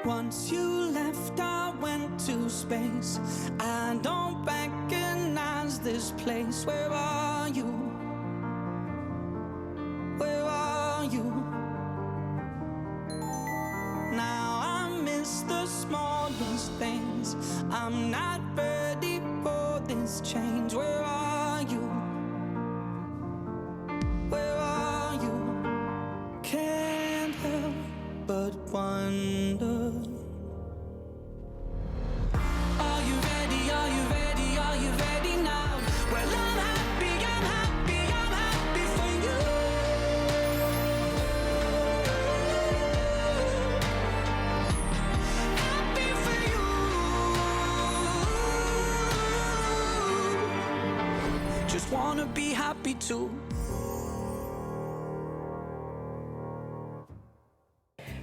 Once you left, I went to space. I don't recognize this place. Where are you? Where are you? Now I miss the smallest things. I'm not ready for this change. Where are you? Where are you? Can't help but wonder. Are you ready? Are you ready? Are you ready now? Well, I'm happy, I'm happy, I'm happy for you. Happy for you. Just wanna be happy too.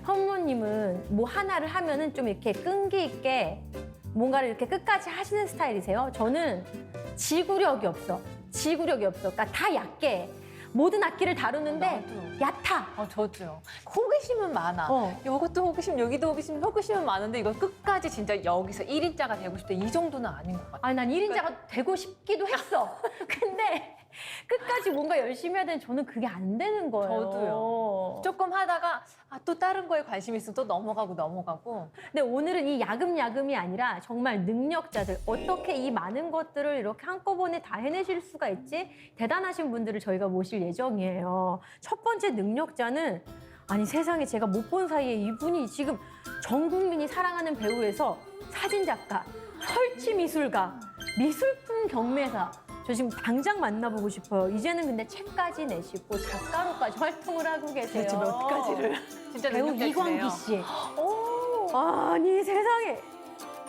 현모님은 뭐 하나를 하면은 좀 이렇게 끈기 있게 뭔가를 이렇게 끝까지 하시는 스타일이세요? 저는 지구력이 없어. 지구력이 없어. 그러니까 다 얕게. 모든 악기를 다루는데 나도. 얕아. 저도요. 호기심은 많아. 이것도 호기심, 여기도 호기심은 많은데 이거 끝까지 진짜 여기서 1인자가 되고 싶다. 이 정도는 아닌 것 같아. 아니, 난 1인자가 되고 싶기도 했어. 근데 끝까지 뭔가 열심히 해야 되는데 저는 그게 안 되는 거예요. 저도요. 조금 하다가 또 다른 거에 관심 있으면 또 넘어가고. 근데 오늘은 이 야금야금이 아니라 정말 능력자들, 어떻게 이 많은 것들을 이렇게 한꺼번에 다 해내실 수가 있지? 대단하신 분들을 저희가 모실 예정이에요. 첫 번째 능력자는, 아니 세상에 제가 못 본 사이에 이분이 지금 전 국민이 사랑하는 배우에서 사진작가, 설치미술가, 미술품 경매사, 저 지금 당장 만나보고 싶어요. 이제는 근데 책까지 내시고 작가로까지 활동을 하고 계세요. 도대체 몇 가지를. 진짜 배우 능력자시네요. 이광기 씨. 오. 아니 세상에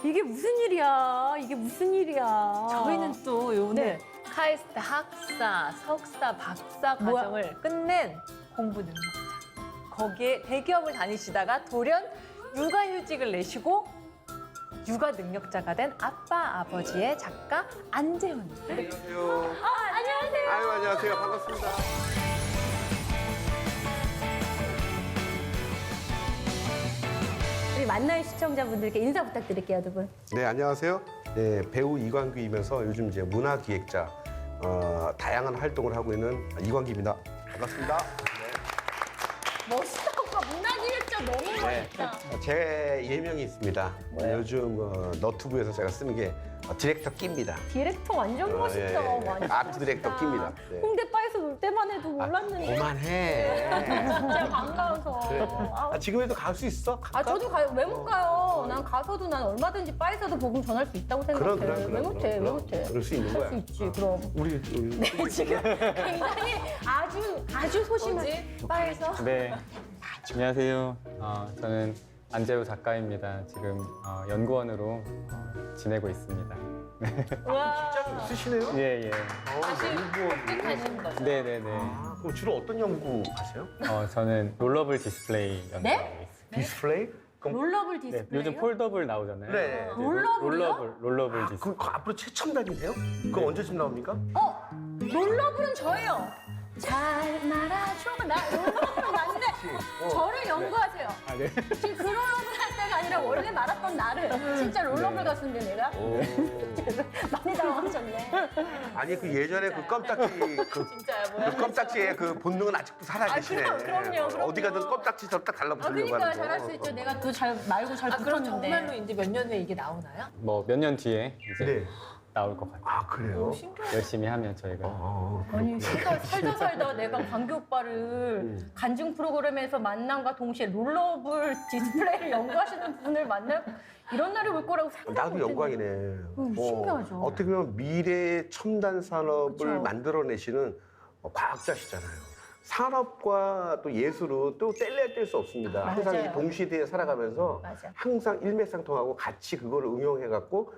이게 무슨 일이야? 이게 무슨 일이야? 저희는 또 오늘 네. 카이스트 학사, 석사, 박사 뭐야? 과정을 끝낸 공부 능력자. 거기에 대기업을 다니시다가 돌연 육아휴직을 내시고 육아 능력자가 된 아빠, 아버지의 작가 안재훈. 안녕하세요. 안녕하세요. 아유, 안녕하세요. 반갑습니다. 우리 만나요 시청자분들께 인사 부탁드릴게요, 두 분. 네, 안녕하세요. 네, 배우 이광규이면서 요즘 이제 문화기획자, 다양한 활동을 하고 있는 이광규입니다. 반갑습니다. 멋있다, 오빠. 문화기획자 너무 멋있다. 제 예명이 있습니다. 요즘 너튜브에서 제가 쓰는 게 디렉터 끼입니다. 디렉터 완전 멋있다. 예, 예. 완전 아트 디렉터 멋있다. 끼입니다. 네. 홍대 바에서 놀 때만 해도 몰랐는데. 그만해. 진짜 반가워서. 그래. 아우, 지금에도 갈 수 있어? 갈까? 아, 저도 가요. 왜 못 가요? 난 가서도 난 얼마든지 바에서도 복음 전할 수 있다고 생각해. 왜 못해? 왜 그럼. 못해? 그럴 수 있는 거야. 할 수 있지, 그럼. 우리 네, 지금 굉장히 아주 소심한. 바에서 네, 안녕하세요. 저는 안재우 작가입니다. 지금 연구원으로 지내고 있습니다. 와. 쓰시네요? 예, 예. 하시는 거죠? 네네네. 그럼 주로 어떤 연구 하세요? 저는 롤러블 디스플레이 연구하고 네? 있습니다. 디스플레이? 그럼 롤러블 네, 디스플레이. 요즘 폴더블 나오잖아요. 네. 이제 롤러블이요? 롤러블 디스플레이. 그럼 앞으로 최첨단이 돼요? 그럼 언제쯤 나옵니까? 롤러블은 저예요. 잘 말아줘. 나 롤러블 맞는데 저를 연구하세요. 아, 네. 지금 그 롤러블 할 때가 아니라 원래 말았던 나를. 진짜 롤러블 네. 가수인데 내가. 많이 당황하셨네. 아니 그 예전에 그 껌딱지 진짜야, 뭐야? 그 껌딱지의 그 본능은 아직도 살아계시네. 그럼요. 어디 가든 껌딱지 저딱 아, 달라붙으려고 그러니까 하는 거. 잘할 수 있죠. 내가 또 잘 말고 잘 그럼 붙었는데. 정말로 이제 몇 년 후에 이게 나오나요? 뭐 몇 년 뒤에 이제 네. 나올 것 같아요. 아 그래요? 열심히 하면 저희가. 아니 살다 내가 광규 오빠를 간증 프로그램에서 만남과 동시에 롤러블 디스플레이를 연구하시는 분을 만날 이런 날이 올 거라고 생각 나도 못했는데. 영광이네. 신기하죠. 어떻게 보면 미래의 첨단 산업을 그쵸. 만들어내시는 과학자시잖아요. 산업과 또 예술은 또 뗄래야 뗄 수 없습니다. 항상 맞아요. 이 동시대에 살아가면서 맞아. 항상 일맥상통하고 같이 그거를 응용해갖고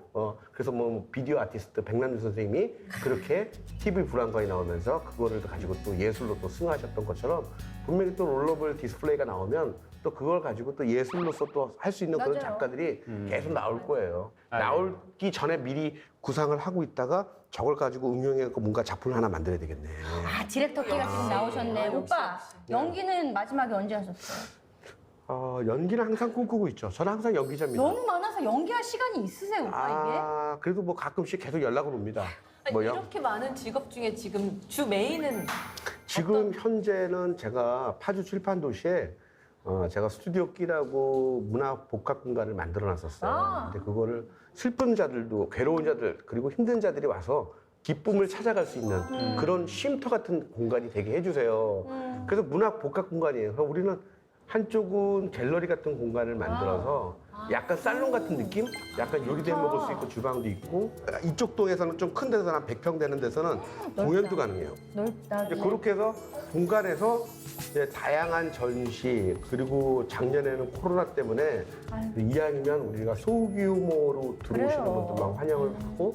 그래서 뭐 비디오 아티스트 백남준 선생님이 그렇게 TV 불안관이 나오면서 그거를 가지고 또 예술로 또 승화하셨던 것처럼 분명히 또 롤러블 디스플레이가 나오면 또 그걸 가지고 또 예술로서 또 할 수 있는 그런 맞아요. 작가들이 계속 나올 거예요. 아, 네. 나오기 전에 미리 구상을 하고 있다가 저걸 가지고 응용해갖고 뭔가 작품을 하나 만들어야 되겠네. 아 디렉터 끼가 지금 나오셨네. 역시, 오빠 역시. 연기는 마지막에 언제 하셨어요? 연기는 항상 꿈꾸고 있죠. 저는 항상 연기자입니다. 너무 많아서 연기할 시간이 있으세요, 오빠 이게? 그래도 뭐 가끔씩 계속 연락을 옵니다. 뭐요? 이렇게 많은 직업 중에 지금 주 메인은 지금 현재는 제가 파주 칠판도시에 제가 스튜디오 끼라고 문화 복합 공간을 만들어 놨었어요. 근데 그거를 슬픈 자들도 괴로운 자들 그리고 힘든 자들이 와서 기쁨을 찾아갈 수 있는 그런 쉼터 같은 공간이 되게 해주세요. 그래서 문화 복합 공간이에요. 그래서 우리는 한쪽은 갤러리 같은 공간을 만들어서 약간 살롱 같은 느낌? 약간 요리도 해 먹을 수 있고 주방도 있고 이쪽 동에서는 좀 큰 데서는 한 100평 되는 데서는 공연도 가능해요. 넓다. 이제 그렇게 해서 공간에서 이제 다양한 전시 그리고 작년에는 코로나 때문에 이왕이면 우리가 소규모로 들어오시는 그래요. 분들만 환영을 하고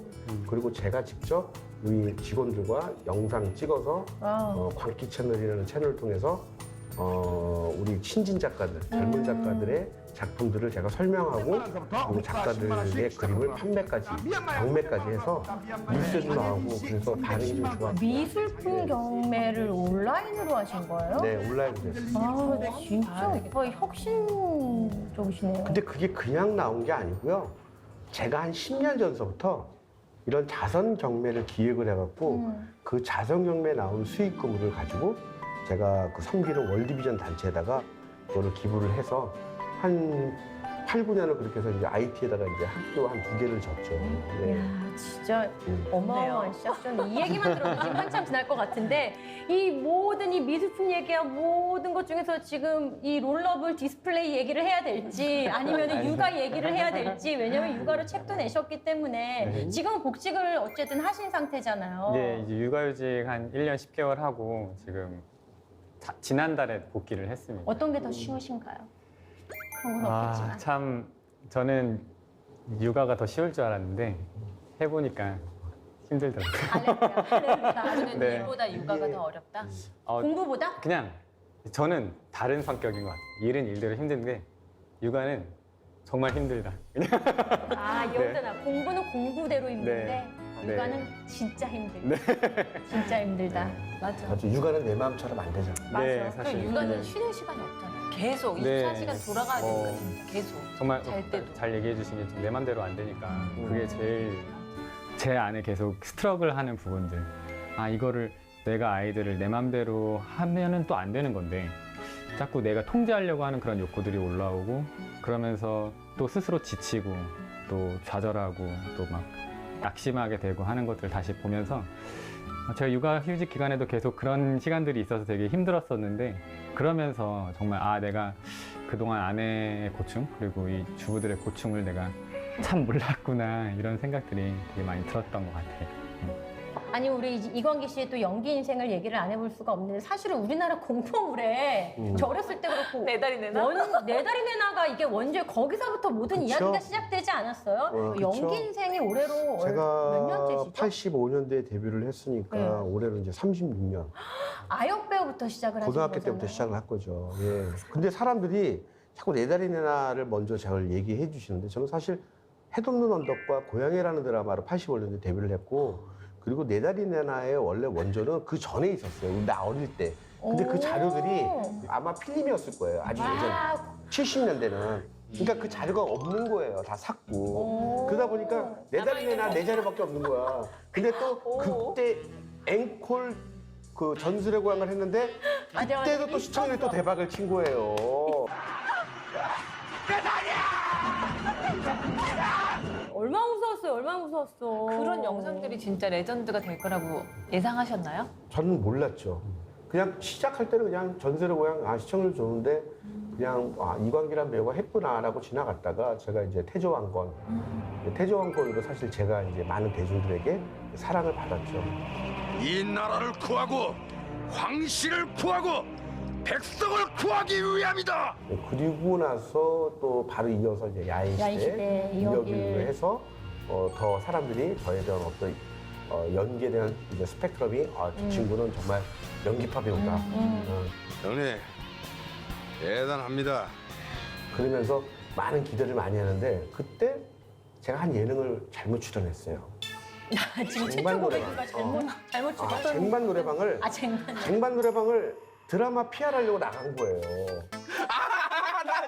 그리고 제가 직접 우리 직원들과 영상 찍어서 광기 채널이라는 채널을 통해서 우리 신진 작가들, 젊은 작가들의 작품들을 제가 설명하고 그리고 작가들의 그림을 판매까지, 경매까지 해서 뉴스에도 나오고 그래서 반응이 좀 좋았어요. 미술품 경매를 온라인으로 하신 거예요? 네, 온라인으로 했어요. 진짜 오빠 혁신적이시네요. 근데 그게 그냥 나온 게 아니고요. 제가 한 10년 전서부터 이런 자선 경매를 기획을 해갖고 그 자선 경매에 나온 수익금을 가지고 제가 그 섬기는 월드비전 단체에다가 그거를 기부를 해서 한 8, 9년을 그렇게 해서 이제 IT에다가 이제 학교 한 2개를 졌죠. 네. 이야, 진짜 없네요. 어마어마한 시작전. 이 얘기만 들어도 지금 한참 지날 것 같은데 이 모든 이 미술품 얘기야 모든 것 중에서 지금 이 롤러블 디스플레이 얘기를 해야 될지 아니면 육아 얘기를 해야 될지 왜냐면 육아로 책도 내셨기 때문에 지금 복직을 어쨌든 하신 상태잖아요. 네, 이제 육아휴직 한 1년 10개월 하고 지금 지난달에 복귀를 했습니다. 어떤 게 더 쉬우신가요? 그런 건 없겠지만. 참 저는 육아가 더 쉬울 줄 알았는데 해보니까 힘들더라고요. 나는 네. 일보다 육아가 더 어렵다. 공부보다? 그냥 저는 다른 성격인 것 같아요. 일은 일대로 힘든데 육아는 정말 힘들다. 여기서 나 공부는 공부대로 힘든데 네. 육아는 진짜 힘들다. 진짜 힘들다. 맞아. 맞아, 육아는 내 마음처럼 안 되잖아. 맞아. 네, 그러니까 사실 육아는 쉬는 시간이 없잖아요. 계속 네. 24시간 돌아가야 되니까 진짜 계속. 정말 잘 때도. 잘 얘기해 주신 게 내 맘대로 안 되니까 그게 제일 제 안에 계속 스트러글 하는 부분들. 이거를 내가 아이들을 내 맘대로 하면은 또 안 되는 건데 자꾸 내가 통제하려고 하는 그런 욕구들이 올라오고 그러면서 또 스스로 지치고 또 좌절하고 또 막 낙심하게 되고 하는 것들을 다시 보면서 제가 육아휴직 기간에도 계속 그런 시간들이 있어서 되게 힘들었었는데 그러면서 정말 내가 그동안 아내의 고충 그리고 이 주부들의 고충을 내가 참 몰랐구나 이런 생각들이 되게 많이 들었던 것 같아요. 아니 우리 이광기 씨의 또 연기 인생을 얘기를 안 해볼 수가 없는데 사실은 우리나라 공포물에 저 어렸을 때 그렇고 내 다리 내놔? 내 다리 내놔가 이게 원조에 거기서부터 모든 그쵸? 이야기가 시작되지 않았어요? 그쵸? 연기 인생이 올해로 몇 제가 년째시죠? 85년도에 데뷔를 했으니까 네. 올해는 이제 36년. 아역 배우부터 시작을 하신 고등학교 거잖아요. 때부터 시작을 한 거죠. 예. 근데 사람들이 자꾸 내 다리 내놔를 먼저 저를 얘기해 주시는데 저는 사실 해돋는 언덕과 고양이라는 드라마로 85년도에 데뷔를 했고 그리고 내 다리 내놔의 원래 원조는 그 전에 있었어요. 나 어릴 때. 근데 그 자료들이 아마 필름이었을 거예요. 아주 예전 70년대는. 그러니까 그 자료가 없는 거예요. 다 샀고. 그러다 보니까 내 다리 내놔 내 자료밖에 없는 거야. 근데 또 그때 앵콜 그 전술의 고향을 했는데 맞아, 그때도 또 시청률이 또 대박을 친 거예요. 얼마나 무서웠어요, 얼마나 무서웠어. 그런 영상들이 진짜 레전드가 될 거라고 예상하셨나요? 저는 몰랐죠. 그냥 시작할 때는 그냥 전설의 고향 시청률 좋은데 그냥 이광기란 배우가 했구나라고 지나갔다가 제가 이제 태조왕건 태조왕건으로 사실 제가 이제 많은 대중들에게 사랑을 받았죠. 이 나라를 구하고 황실을 구하고 백성을 구하기 위함이다. 그리고 나서 또 바로 이어서 이제 야인시대, 야인시대 이혁일. 이혁일로 해서 더 사람들이 저에 대한 어떤 연기에 대한 이제 스펙트럼이 저 친구는 정말 연기파 배우다. 형님 대단합니다. 그러면서 많은 기대를 많이 하는데 그때 제가 한 예능을 잘못 출연했어요. 지금 쟁반 최초 노래방. 고백인가 잘못 죽었던 쟁반 노래방을 쟁반. 쟁반 노래방을 드라마 PR하려고 나간 거예요.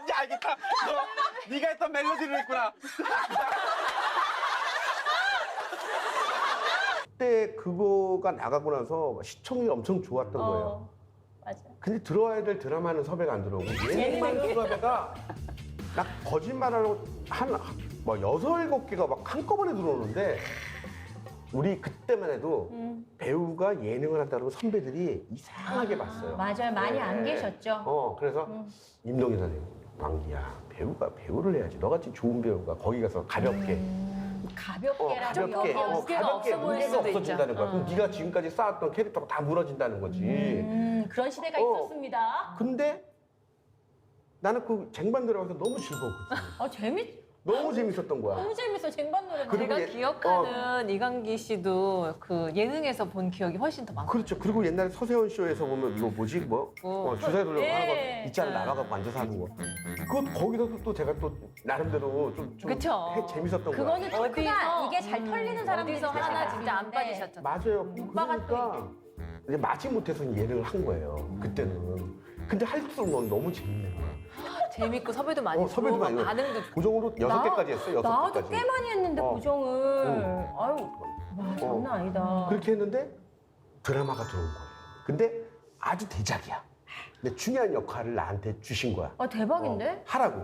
뭔지 알겠다. 네가 했던 멜로디를 했구나. 그때 그거가 나가고 나서 시청률이 엄청 좋았던 거예요. 맞아. 근데 들어와야 될 드라마는 섭외가 안 들어오고 예능만 섭외가 나 거짓말하고 뭐 6, 7개가 막 한꺼번에 들어오는데 우리 그때만 해도 배우가 예능을 한다고 선배들이 이상하게 봤어요. 맞아요. 많이 안 네. 계셨죠. 그래서 임동희 선생님, 왕기야 배우가 배우를 해야지. 너같이 좋은 배우가 거기 가서 가볍게 가볍게라고 가볍게 무게가 없어 보일 무게가 수도 없어진다는 거야. 그럼 네가 지금까지 쌓았던 캐릭터가 다 무너진다는 거지. 그런 시대가 어. 있었습니다. 근데 나는 그 쟁반 들어가서 너무 즐거웠거든. 너무 재밌었던 거야. 너무 재밌어. 쟁반 노래. 그리고 제가 예- 기억하는 이강기 씨도 그 예능에서 본 기억이 훨씬 더 많아요. 그렇죠. 그리고 옛날에 서세원 쇼에서 보면 이거 뭐지 주사위 돌려고 하는 예. 거 있잖아. 나가갖고 앉아서 하는 거. 그거 거기서도 또 제가 또 나름대로 좀 그쵸. 재밌었던 거야. 그거는 토크가 어디서, 이게 잘 털리는 사람들이 어디서 하나 잘 진짜 안 아는데. 빠지셨잖아요. 맞아요. 오빠가 또 그러니까 이제 마지못해서 예능을 한 거예요. 그때는. 근데 할수록 넌 너무 재밌는 거야. 재밌고 섭외도 많이 섭외도 들어오고 많이 반응도 좋고. 고정으로 6개까지 했어. 나도 6개까지. 꽤 많이 했는데 어. 고정을. 아유, 와, 장난 아니다. 그렇게 했는데 드라마가 들어온 거예요. 근데 아주 대작이야. 근데 중요한 역할을 나한테 주신 거야. 아, 대박인데? 하라고.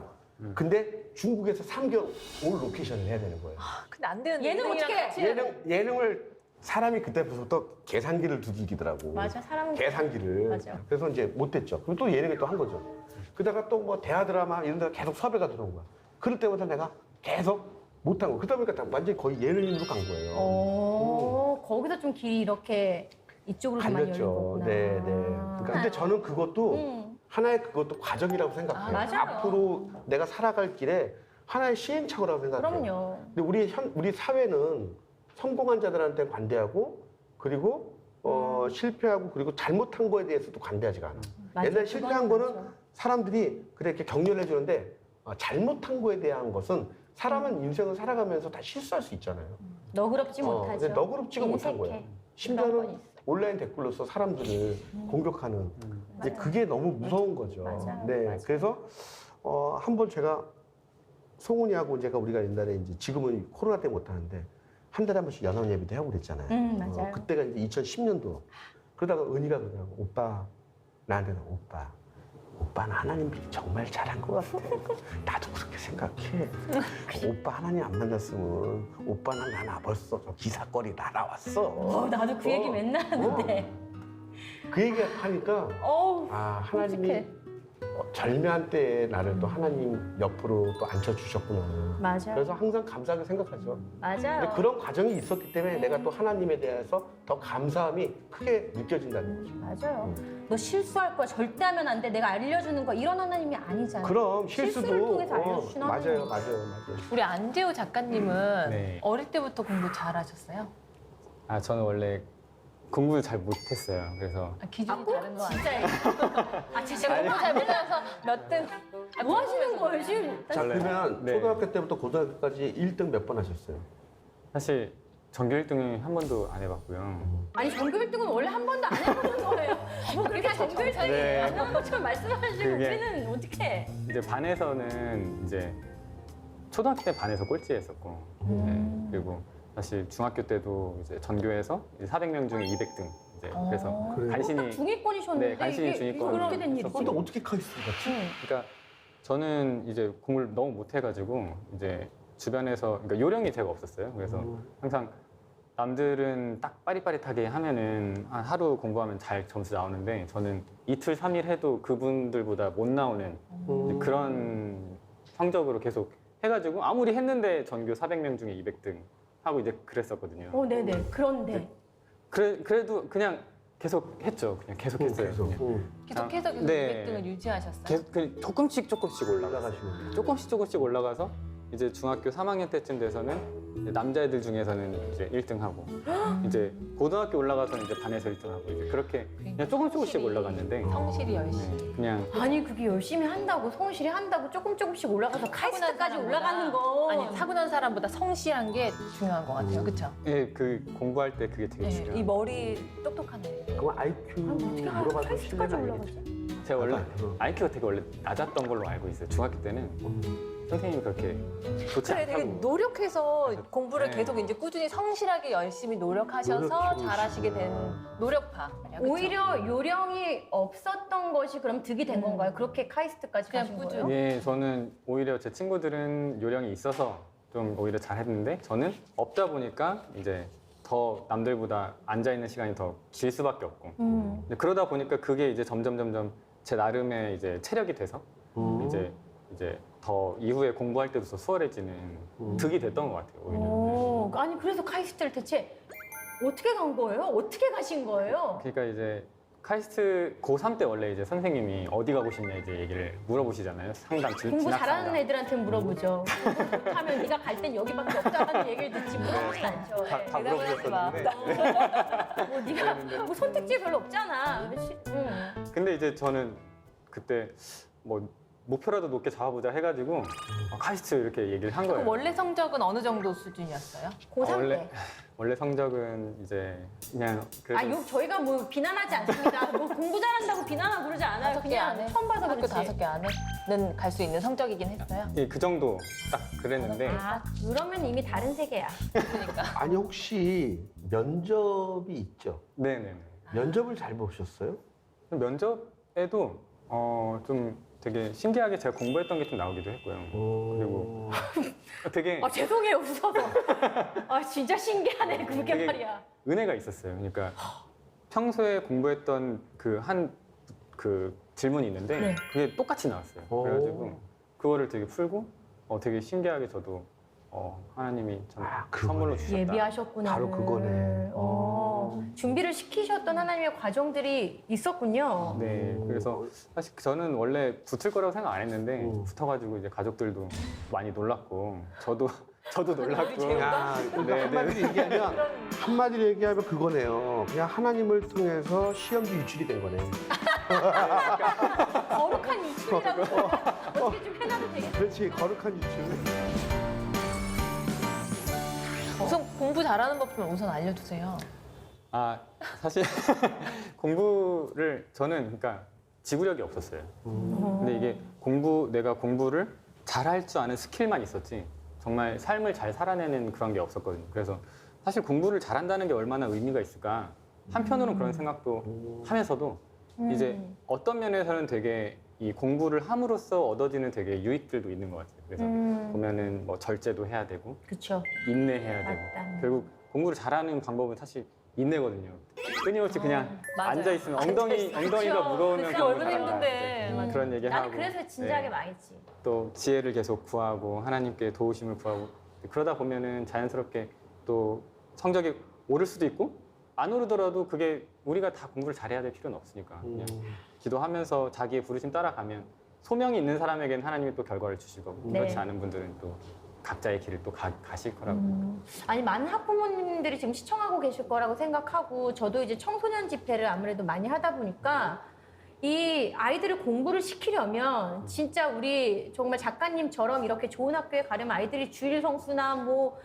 근데 중국에서 3개월 올 로케이션을 해야 되는 거예요. 근데 안 되는데 예능 예능이랑 어떻게 같이 해야 돼. 예능을 사람이 그때부터 계산기를 두들기더라고. 맞아, 사람은 계산기를. 맞아. 그래서 이제 못됐죠. 그리고 또 예능을 또 한 거죠. 그러다가 또 뭐 대하 드라마 이런 데가 계속 섭외가 들어온 거야. 그럴 때마다 내가 계속 못한 거. 그러다 보니까 완전히 거의 예능인으로 간 거예요. 거기서 좀 길이 이렇게 이쪽으로 좀 많이 갈렸죠. 열렸구나. 네, 네. 그러니까 근데 저는 그것도 하나의 그것도 과정이라고 생각해요. 아, 맞아요. 앞으로 내가 살아갈 길에 하나의 시행착오라고 생각해요. 그럼요. 근데 우리 사회는 성공한 자들한테 관대하고 그리고 실패하고 그리고 잘못한 거에 대해서도 관대하지가 않아. 맞아, 옛날에 실패한 그거는 거는 맞아. 사람들이 그래 이렇게 격려를 해주는데 잘못한 거에 대한 것은 사람은 인생을 살아가면서 다 실수할 수 있잖아요. 너그럽지 못하죠. 근데 너그럽지가 못한 인색해. 거예요. 그런 건 심지어는 있어. 온라인 댓글로서 사람들을 공격하는 이제 그게 너무 무서운 거죠. 맞아요. 네, 맞아요. 그래서 한번 제가 송은이하고 제가 우리가 옛날에 이제 지금은 코로나 때문에 못 하는데 한 달에 한 번씩 연합 예배도 하고 그랬잖아요. 맞아요. 그때가 이제 2010년도. 그러다가 은희가 그러더라고. 오빠 나한테는 오빠는 하나님 정말 잘한 것 같아. 나도 그렇게 생각해. 오빠 하나님 안 만났으면 오빠는 나 벌써 저 기사거리 날아왔어. 나도 그 얘기 맨날 하는데. 그 얘기 하니까 어우, 아 하나님이 솔직해. 절묘한 때에 나를 또 하나님 옆으로 또 앉혀주셨구나. 맞아요. 그래서 항상 감사하게 생각하죠. 맞아요. 근데 그런 과정이 있었기 때문에 내가 또 하나님에 대해서 더 감사함이 크게 느껴진다는 거죠. 맞아요. 너 실수할 거야. 절대 하면 안 돼. 내가 알려주는 거. 이런 하나님이 아니잖아. 그럼 실수를 실수도 통해서 알려주신 맞아요, 하나님. 맞아요. 우리 안재호 작가님은 네. 어릴 때부터 공부 잘하셨어요? 아 저는 원래 공부를 잘 못했어요. 그래서 기준이 다른 거 아니에요? 진짜. 아, 진짜 공부 잘 못해서 몇 등? 뭐 하시는 거예요, 지금? 자, 그러면 네. 초등학교 때부터 고등학교까지 1등 몇 번 하셨어요? 사실 전교 1등은 한 번도 안 해봤고요. 아니, 전교 1등은 원래 한 번도 안 해보는 거예요. 뭐 그렇게 전교 1등이 네. 안 해본 것처럼 말씀하시면 그게- 우리는 어떻게? 이제 반에서는 이제 초등학교 때 반에서 꼴찌했었고, 네, 그리고 사실 중학교 때도 이제 전교에서 400명 중에 200등. 이제 그래서 그래요? 간신히 중위권이셨는데 네, 간신히 이게 중위권. 그렇게 된 일이지? 근데 어떻게 카이스트 같지? 그러니까 저는 이제 공부를 너무 못해가지고 이제 주변에서 그러니까 요령이 제가 없었어요. 그래서 항상 남들은 딱 빠릿빠릿하게 하면은 한 하루 공부하면 잘 점수 나오는데 저는 이틀, 3일 해도 그분들보다 못 나오는 이제 그런 성적으로 계속 해가지고 아무리 했는데 전교 400명 중에 200등 하고 이제 그랬었거든요. 네네. 그런데. 그래도 그냥 계속 했죠. 그냥 계속 했어요. 계속. 그냥. 계속해서 계속 네. 200등을 유지하셨어요? 계속 조금씩 올라갔어요. 올라가시면 조금씩 올라가서 이제 중학교 3학년 때쯤 돼서는 이제 남자애들 중에서는 이제 1등하고 이제 고등학교 올라가서는 이제 반에서 1등하고 이제 그렇게 그냥 조금씩 올라갔는데 성실히 열심히. 네, 그냥 아니, 그게 열심히 한다고, 성실히 한다고 조금씩 올라가서 카이스트까지 올라가는 거. 아니 타고난 사람보다 성실한 게 중요한 것 같아요. 그렇죠? 예, 그 공부할 때 그게 되게 네, 중요해요. 이 머리 똑똑한 애. 그럼 IQ 어떻게 물어봐도 카이스트까지 실례는 올라가지? 아니겠죠? 제가 원래 약간, IQ가 되게 원래 낮았던 걸로 알고 있어요. 중학교 때는 선생님이 그렇게 좋지 그래, 되게 않다고. 노력해서 공부를 네. 계속 이제 꾸준히 성실하게 열심히 노력하셔서 노력해보시구나. 잘하시게 된 노력파. 오히려 요령이 없었던 것이 그럼 득이 된 건가요? 그렇게 카이스트까지 그냥 가신 꾸준히. 거예요? 예, 저는 오히려 제 친구들은 요령이 있어서 좀 오히려 잘했는데 저는 없다 보니까 이제 더 남들보다 앉아 있는 시간이 더 길 수밖에 없고. 근데 그러다 보니까 그게 이제 점점 제 나름의 이제 체력이 돼서 이제 더 이후에 공부할 때도 더 수월해지는 득이 됐던 것 같아요. 오히려. 오, 아니 그래서 카이스트를 대체 어떻게 간 거예요? 어떻게 가신 거예요? 그러니까 이제 카이스트 고3 때 원래 이제 선생님이 어디 가고 싶냐 이제 얘기를 물어보시잖아요. 상담 공부 진학 잘하는 상담. 애들한테 물어보죠. 공부 못하면 네가 갈 땐 여기밖에 없다는 얘기를 듣지 물어보진 않죠. 예. 다 대답을 하지 마. 물어보셨었는데. 뭐 네가 뭐 선택지 별로 없잖아. 근데 이제 저는 그때 뭐 목표라도 높게 잡아보자 해가지고 카이스트 이렇게 얘기를 한 거예요. 그럼 원래 성적은 어느 정도 수준이었어요? 고3 원래 때. 원래 성적은 이제 그냥 그래도 아, 저희가 뭐 비난하지 않습니다. 뭐 공부 잘한다고 비난하고 그러지 않아요. 5개 그냥 안에? 처음 봐서 학교 그렇지. 5개 안에는 갈 수 있는 성적이긴 했어요. 예, 그 정도 딱 그랬는데 아, 그러면 이미 다른 세계야. 아니 혹시 면접이 있죠? 네네. 면접을 잘 보셨어요? 면접에도 좀 되게 신기하게 제가 공부했던 게 좀 나오기도 했고요. 그리고 되게 아, 죄송해요, 웃어서. 아, 진짜 신기하네, 그게 되게 말이야. 은혜가 있었어요. 그러니까 평소에 공부했던 그 질문이 있는데 네. 그게 똑같이 나왔어요. 그래가지고 그거를 되게 풀고 되게 신기하게 저도 하나님이 참 그거네. 선물로 주셨다. 예비하셨구나. 바로 그거네. 준비를 시키셨던 하나님의 과정들이 있었군요. 네, 그래서 사실 저는 원래 붙을 거라고 생각 안 했는데 붙어가지고 이제 가족들도 많이 놀랐고 저도 놀랐고. 야, 네, 한마디로 얘기하면 그거네요. 그냥 하나님을 통해서 시험지 유출이 된 거네. 거룩한 유출이라고 어떻게 좀 해놔도 되겠다. 그렇지, 거룩한 유출. 우선 공부 잘하는 법 좀 우선 알려주세요. 아 사실 공부를 저는 그러니까 지구력이 없었어요. 근데 이게 내가 공부를 잘할 줄 아는 스킬만 있었지 정말 삶을 잘 살아내는 그런 게 없었거든요. 그래서 사실 공부를 잘한다는 게 얼마나 의미가 있을까 한편으로는 그런 생각도 하면서도 이제 어떤 면에서는 되게 이 공부를 함으로써 얻어지는 되게 유익들도 있는 것 같아요. 그래서 보면은 뭐 절제도 해야 되고 그렇죠. 인내해야 되고 맞다. 결국 공부를 잘하는 방법은 사실 인내거든요. 끊임없이 그냥 맞아요. 앉아 있으면 엉덩이가 무거우면 그게 공부 얼마나 잘한다. 힘든데. 맞아. 그런 얘기 나는 하고 그래서 진지하게 네. 망했지. 또 지혜를 계속 구하고 하나님께 도우심을 구하고 그러다 보면은 자연스럽게 또 성적이 오를 수도 있고 안 오르더라도 그게 우리가 다 공부를 잘해야 될 필요는 없으니까 그냥 기도하면서 자기의 부르심 따라가면 소명이 있는 사람에게는 하나님이 또 결과를 주실 거고 네. 그렇지 않은 분들은 또 각자의 길을 또 가실 거라고. 아니 많은 학부모님들이 지금 시청하고 계실 거라고 생각하고 저도 이제 청소년 집회를 아무래도 많이 하다 보니까 이 아이들을 공부를 시키려면 진짜 우리 정말 작가님처럼 이렇게 좋은 학교에 가려면 아이들이 주일 성수나 뭐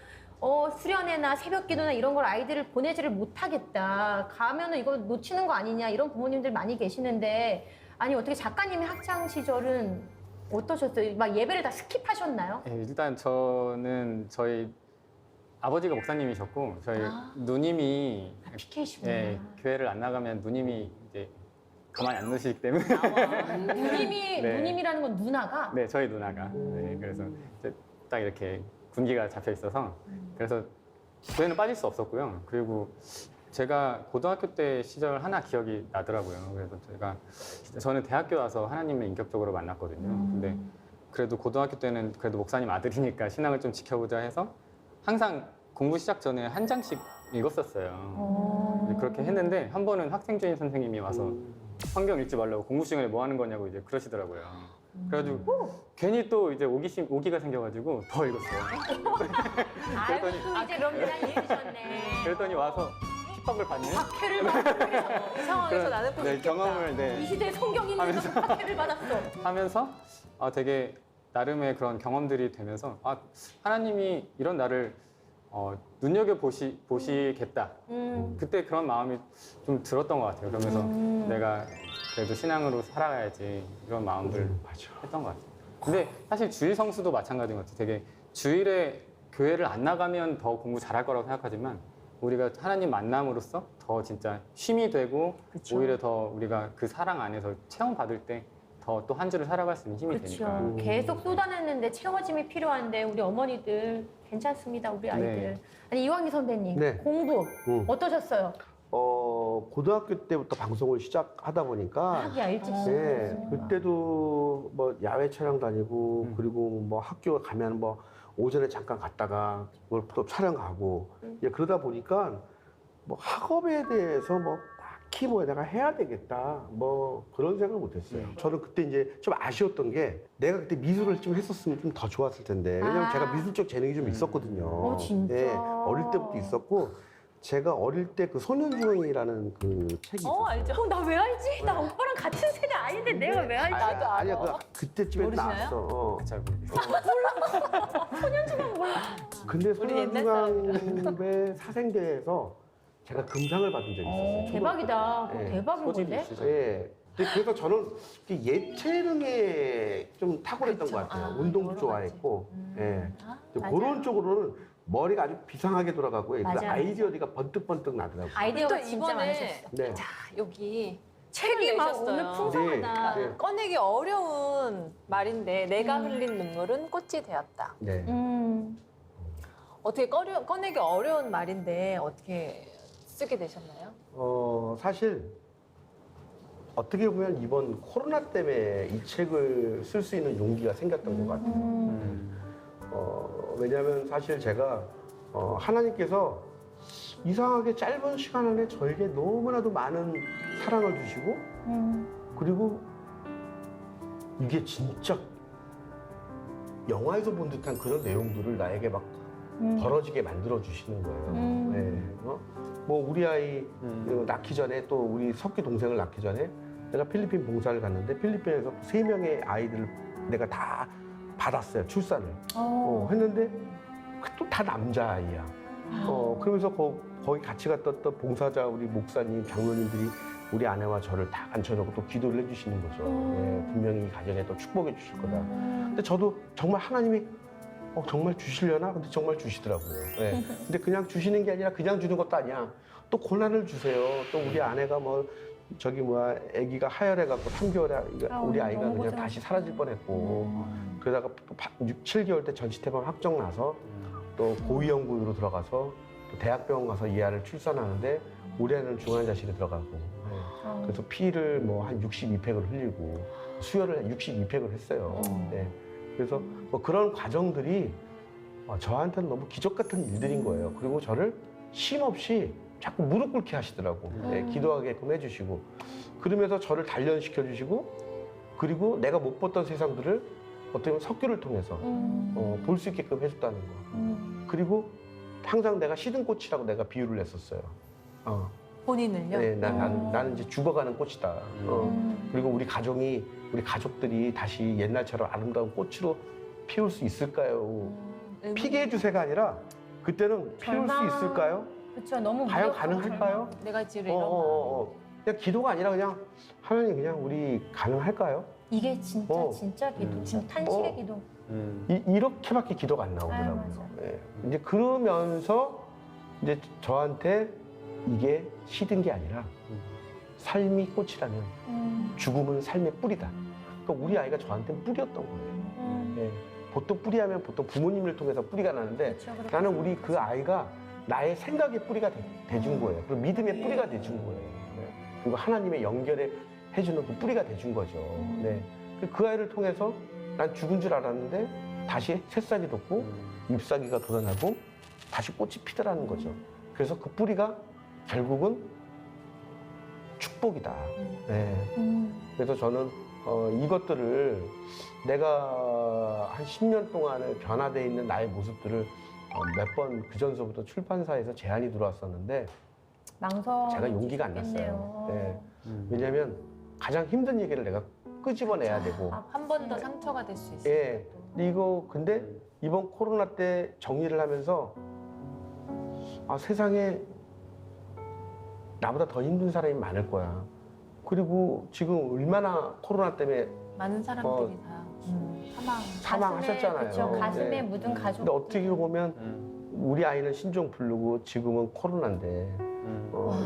수련회나 새벽기도나 이런 걸 아이들을 보내지를 못하겠다. 가면은 이거 놓치는 거 아니냐 이런 부모님들 많이 계시는데 아니 어떻게 작가님의 학창 시절은 어떠셨어요? 막 예배를 다 스킵하셨나요? 예, 일단 저는 저희 아버지가 목사님이셨고 저희 누님이 PK시구나. 예, 교회를 안 나가면 누님이 이제 가만히 안 놓으시기 때문에 네. 누님이라는 건 누나가? 네 저희 누나가 네, 그래서 이제 딱 이렇게 군기가 잡혀 있어서 그래서 교회는 빠질 수 없었고요. 그리고 제가 고등학교 때 시절 하나 기억이 나더라고요. 그래서 저는 대학교 와서 하나님을 인격적으로 만났거든요. 근데 그래도 고등학교 때는 그래도 목사님 아들이니까 신앙을 좀 지켜보자 해서 항상 공부 시작 전에 한 장씩 읽었었어요. 그렇게 했는데 한 번은 학생주임 선생님이 와서 성경 읽지 말라고 공부 시간에 뭐 하는 거냐고 이제 그러시더라고요. 그래가지고 괜히 또 이제 오기가 생겨가지고 더 읽었어요. 아이고 또 이제 그럼 대단히 읽으셨네. 그랬더니 와서 핍박을 받는 박해를 받았어. 이 상황에서 나는 네, 경험을 이 시대에 성경 읽는 것도 박해를 받았어. 하면서 되게 나름의 그런 경험들이 되면서 하나님이 이런 나를 눈여겨 보시겠다. 그때 그런 마음이 좀 들었던 것 같아요. 그러면서 내가 그래도 신앙으로 살아가야지 이런 마음들 맞아. 했던 것 같아요. 근데 사실 주일 성수도 마찬가지인 것 같아요. 되게 주일에 교회를 안 나가면 더 공부 잘할 거라고 생각하지만 우리가 하나님 만남으로써 더 진짜 쉼이 되고 그쵸. 오히려 더 우리가 그 사랑 안에서 체험받을 때 더 또 한 주를 살아갈 수 있는 힘이 되니까. 그렇죠. 계속 쏟아냈는데 채워짐이 필요한데 우리 어머니들 괜찮습니다. 우리 아이들. 네. 아니 이광희 선배님 네. 공부 어떠셨어요? 고등학교 때부터 방송을 시작하다 보니까 하기야 일찍 네, 시작했어요. 그때도 뭐 야외 촬영 다니고 그리고 뭐 학교 가면 뭐 오전에 잠깐 갔다가 뭘 또 촬영 가고 이제 그러다 보니까 뭐 학업에 대해서 뭐 딱히 뭐 내가 해야 되겠다 뭐 그런 생각을 못했어요. 저는 그때 이제 좀 아쉬웠던 게 내가 그때 미술을 좀 했었으면 좀 더 좋았을 텐데 왜냐면 아. 제가 미술적 재능이 좀 있었거든요. 진짜? 네, 어릴 때부터 있었고 제가 어릴 때 그 소년중앙이라는 그 책이 있었어요. 알죠. 나 왜 알지? 나 오빠랑 같은 세대 아닌데 내가 왜 알지? 나도 알아. 아니야 그때쯤에 모르시나요? 나왔어. 잘 모르겠어요. 근데 우리 옛날 소년중앙배 사생대회에서 제가 금상을 받은 적이 있었어요. 대박이다. 그거 네. 대박인 소질이 건데? 있으셔. 네. 근데 그래서 저는 예체능에 좀 탁월했던 그쵸. 것 같아요. 아, 운동도 여러 좋아했고, 예. 근데 맞아요. 그런 쪽으로는 머리가 아주 비상하게 돌아가고, 그 맞아요. 아이디어가 번뜩번뜩 나더라고요. 아이디어가 또 진짜 이번에 많으셨어. 네. 자, 여기 책이 막 내셨어요. 오늘 풍성하다. 네, 네. 꺼내기 어려운 말인데 내가 흘린 눈물은 꽃이 되었다. 네. 어떻게 꺼내기 어려운 말인데 어떻게 쓰게 되셨나요? 사실 어떻게 보면 이번 코로나 때문에 이 책을 쓸 수 있는 용기가 생겼던 것 같아요. 왜냐하면 사실 제가 하나님께서 이상하게 짧은 시간 안에 저에게 너무나도 많은 사랑을 주시고 그리고 이게 진짜 영화에서 본 듯한 그런 내용들을 나에게 막 벌어지게 만들어 주시는 거예요. 네. 뭐 우리 아이 낳기 전에 또 우리 석기 동생을 낳기 전에 내가 필리핀 봉사를 갔는데 필리핀에서 3명의 아이들을 내가 다 받았어요. 출산을. 했는데 또 다 남자아이야. 그러면서 거기 같이 갔던 또 봉사자 우리 목사님, 장로님들이 우리 아내와 저를 다 앉혀놓고 또 기도를 해주시는 거죠. 예, 분명히 이 가정에 또 축복해 주실 거다. 근데 저도 정말 하나님이 정말 주시려나? 근데 정말 주시더라고요. 예. 근데 그냥 주시는 게 아니라 그냥 주는 것도 아니야. 또 고난을 주세요. 또 우리 아내가 아기가 하혈해갖고 3개월에 우리 아이가 너무 그냥 다시 사라질 뻔했고 그러다가 또 6, 7개월 때 전치태방 확정 나서 또 고위험군으로 들어가서 또 대학병원 가서 이 아이를 출산하는데 우리 아이는 중환자실에 들어가고 그래서 피를 한 62팩을 흘리고 수혈을 62팩을 했어요. 네. 그래서 그런 과정들이 저한테는 너무 기적 같은 일들인 거예요. 그리고 저를 쉼없이 자꾸 무릎 꿇게 하시더라고. 네, 기도하게끔 해주시고 그러면서 저를 단련시켜 주시고 그리고 내가 못 봤던 세상들을 어떻게 보면 석교를 통해서 볼 수 있게끔 해줬다는 거. 그리고 항상 내가 시든 꽃이라고 내가 비유를 했었어요. 본인을요? 네, 나는 이제 죽어가는 꽃이다. 그리고 우리 가족들이 다시 옛날처럼 아름다운 꽃으로 피울 수 있을까요? 피게 해주세가 아니라 그때는 피울 수 있을까요? 그렇죠. 너무 과연 무섭고 가능할까요? 내가 지을 이런 마음이. 그냥 기도가 아니라 그냥 하나님 그냥 우리 가능할까요? 이게 진짜 기도죠. 탄식의 기도. 이렇게밖에 기도가 안 나오더라고요. 맞아. 예. 이제 그러면서 이제 저한테 이게 시든 게 아니라 삶이 꽃이라면 죽음은 삶의 뿌리다. 그러니까 우리 아이가 저한테는 뿌리였던 거예요. 예. 보통 뿌리하면 보통 부모님을 통해서 뿌리가 나는데 그렇죠. 그렇게 나는 우리 그 아이가 나의 생각의 뿌리가 돼준 거예요. 그리고 믿음의 뿌리가 돼준 거예요. 네. 그리고 하나님의 연결해 해주는 그 뿌리가 돼준 거죠. 네. 그 아이를 통해서 난 죽은 줄 알았는데 다시 새싹이 돋고 잎사귀가 돋아나고 다시 꽃이 피더라는 거죠. 그래서 그 뿌리가 결국은 축복이다. 네. 그래서 저는 이것들을 내가 한 10년 동안을 변화되어 있는 나의 모습들을 몇 번 그 전서부터 출판사에서 제안이 들어왔었는데 제가 용기가 안 났어요. 네. 왜냐하면 가장 힘든 얘기를 내가 끄집어내야 되고 한 번 더 상처가 될 수 있어요. 예. 근데 이번 코로나 때 정리를 하면서 세상에 나보다 더 힘든 사람이 많을 거야. 그리고 지금 얼마나 코로나 때문에 많은 사람들이 다 사망하셨잖아요. 그렇죠. 가슴에 네. 묻은 가족. 근데 어떻게 보면 우리 아이는 신종 플루고 지금은 코로나인데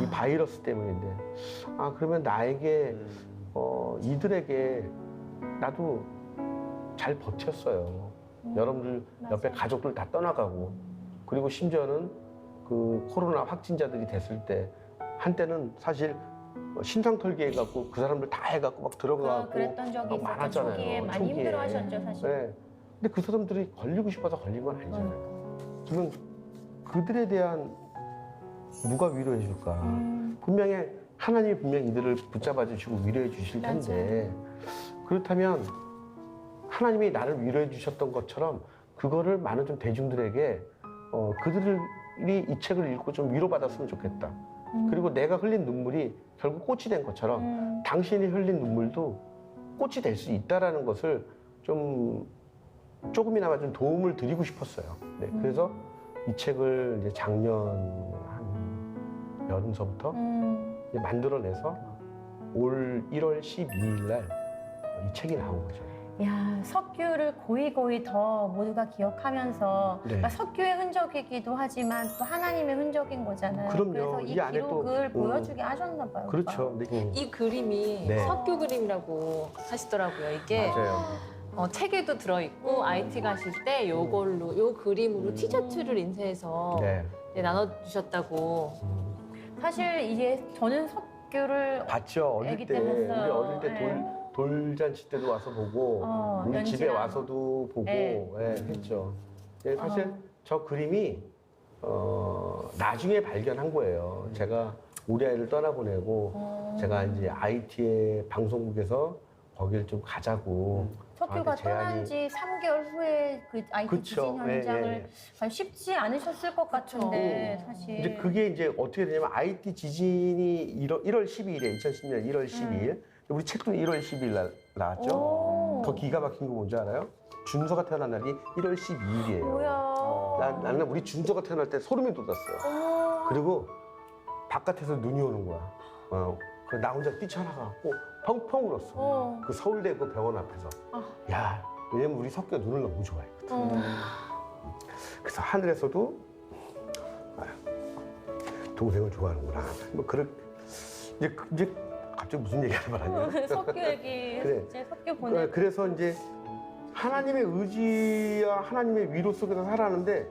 이 바이러스 때문인데 아 그러면 나에게 이들에게 나도 잘 버텼어요. 여러분들 옆에 맞아요. 가족들 다 떠나가고 그리고 심지어는 그 코로나 확진자들이 됐을 때 한때는 사실 신상 털기 해갖고 그 사람들 다 해갖고 막 들어가고 그랬던 적이 있었죠. 많았잖아요. 초기에 많이 초기에. 힘들어하셨죠, 사실. 네. 근데 그 사람들이 걸리고 싶어서 걸린 건 아니잖아요. 그러면 그들에 대한 누가 위로해 줄까? 분명히 하나님이 분명히 이들을 붙잡아 주시고 위로해 주실 텐데 그렇다면 하나님이 나를 위로해 주셨던 것처럼 그거를 많은 좀 대중들에게 그들이 이 책을 읽고 좀 위로받았으면 좋겠다. 그리고 내가 흘린 눈물이 결국 꽃이 된 것처럼 당신이 흘린 눈물도 꽃이 될 수 있다라는 것을 좀 조금이나마 좀 도움을 드리고 싶었어요. 네, 그래서 이 책을 이제 작년 한 여름서부터 이제 만들어내서 올 1월 12일 날 이 책이 나온 거죠. 야, 석규를 고이고이 더 모두가 기억하면서 네. 그러니까 석규의 흔적이기도 하지만 또 하나님의 흔적인 거잖아요. 그럼요. 그래서 이 이 안에 또, 기록을 보여주게 하셨나 봐요. 그렇죠. 네. 이 그림이 네. 석규 그림이라고 하시더라고요. 이게 맞아요. 책에도 들어있고 IT 가실 때 요걸로 요 그림으로 티셔츠를 인쇄해서 네. 네, 나눠주셨다고. 사실 이게 저는 석규를 봤죠. 어릴 애기 때 때 우리 봤어요. 어릴 때 네. 돌잔치 때도 와서 보고 우리 집에 연지랑. 와서도 보고 네. 했죠. 네, 사실 저 그림이 나중에 발견한 거예요. 제가 우리 아이를 떠나보내고 제가 이제 IT의 방송국에서 거기를 좀 가자고 석규가 저한테 떠난 지 3개월 후에 그 IT 그쵸. 지진 현장을 예, 예. 과연 쉽지 않으셨을 것 같은데 사실 이제 그게 이제 어떻게 되냐면 IT 지진이 1월 12일에 2010년 1월 12일 우리 책도 1월 12일 날 나왔죠. 오. 더 기가 막힌 거 뭔지 알아요? 준서가 태어난 날이 1월 12일이에요. 뭐야. 나는 우리 준서가 태어날 때 소름이 돋았어요. 그리고 바깥에서 눈이 오는 거야. 그래서 나 혼자 뛰쳐나가고 펑펑 울었어. 그 서울대 그 병원 앞에서. 야, 왜냐면 우리 석규가 눈을 너무 좋아했거든. 그래서 하늘에서도 동생을 좋아하는구나. 뭐 이제 갑자기 무슨 얘기하는 말하냐? 석규 얘기 그래. 이제 석규 보내. 그래서 이제 하나님의 의지와 하나님의 위로 속에서 살았는데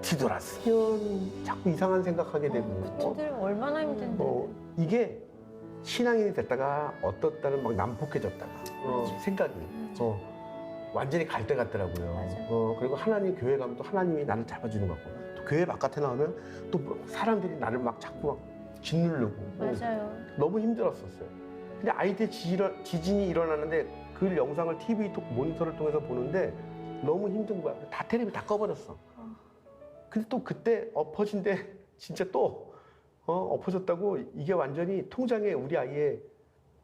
뒤돌았으면 자꾸 이상한 생각하게 되고 그들 얼마나 힘든데. 이게 신앙인이 됐다가 어떻다는 막 난폭해졌다가 생각이 완전히 갈 때 같더라고요. 맞아. 그리고 하나님 교회 가면 또 하나님이 나를 잡아주는 것 같고 또 교회 바깥에 나오면 또뭐 사람들이 나를 막 자꾸 막 짓누르고 맞아요. 너무 힘들었었어요. 근데 IT 지진이 일어나는데 그 영상을 TV 모니터를 통해서 보는데 너무 힘든 거야. 다 텔레비 다 꺼버렸어. 근데 또 그때 엎어진데 진짜 또 엎어졌다고 이게 완전히 통장에 우리 아이의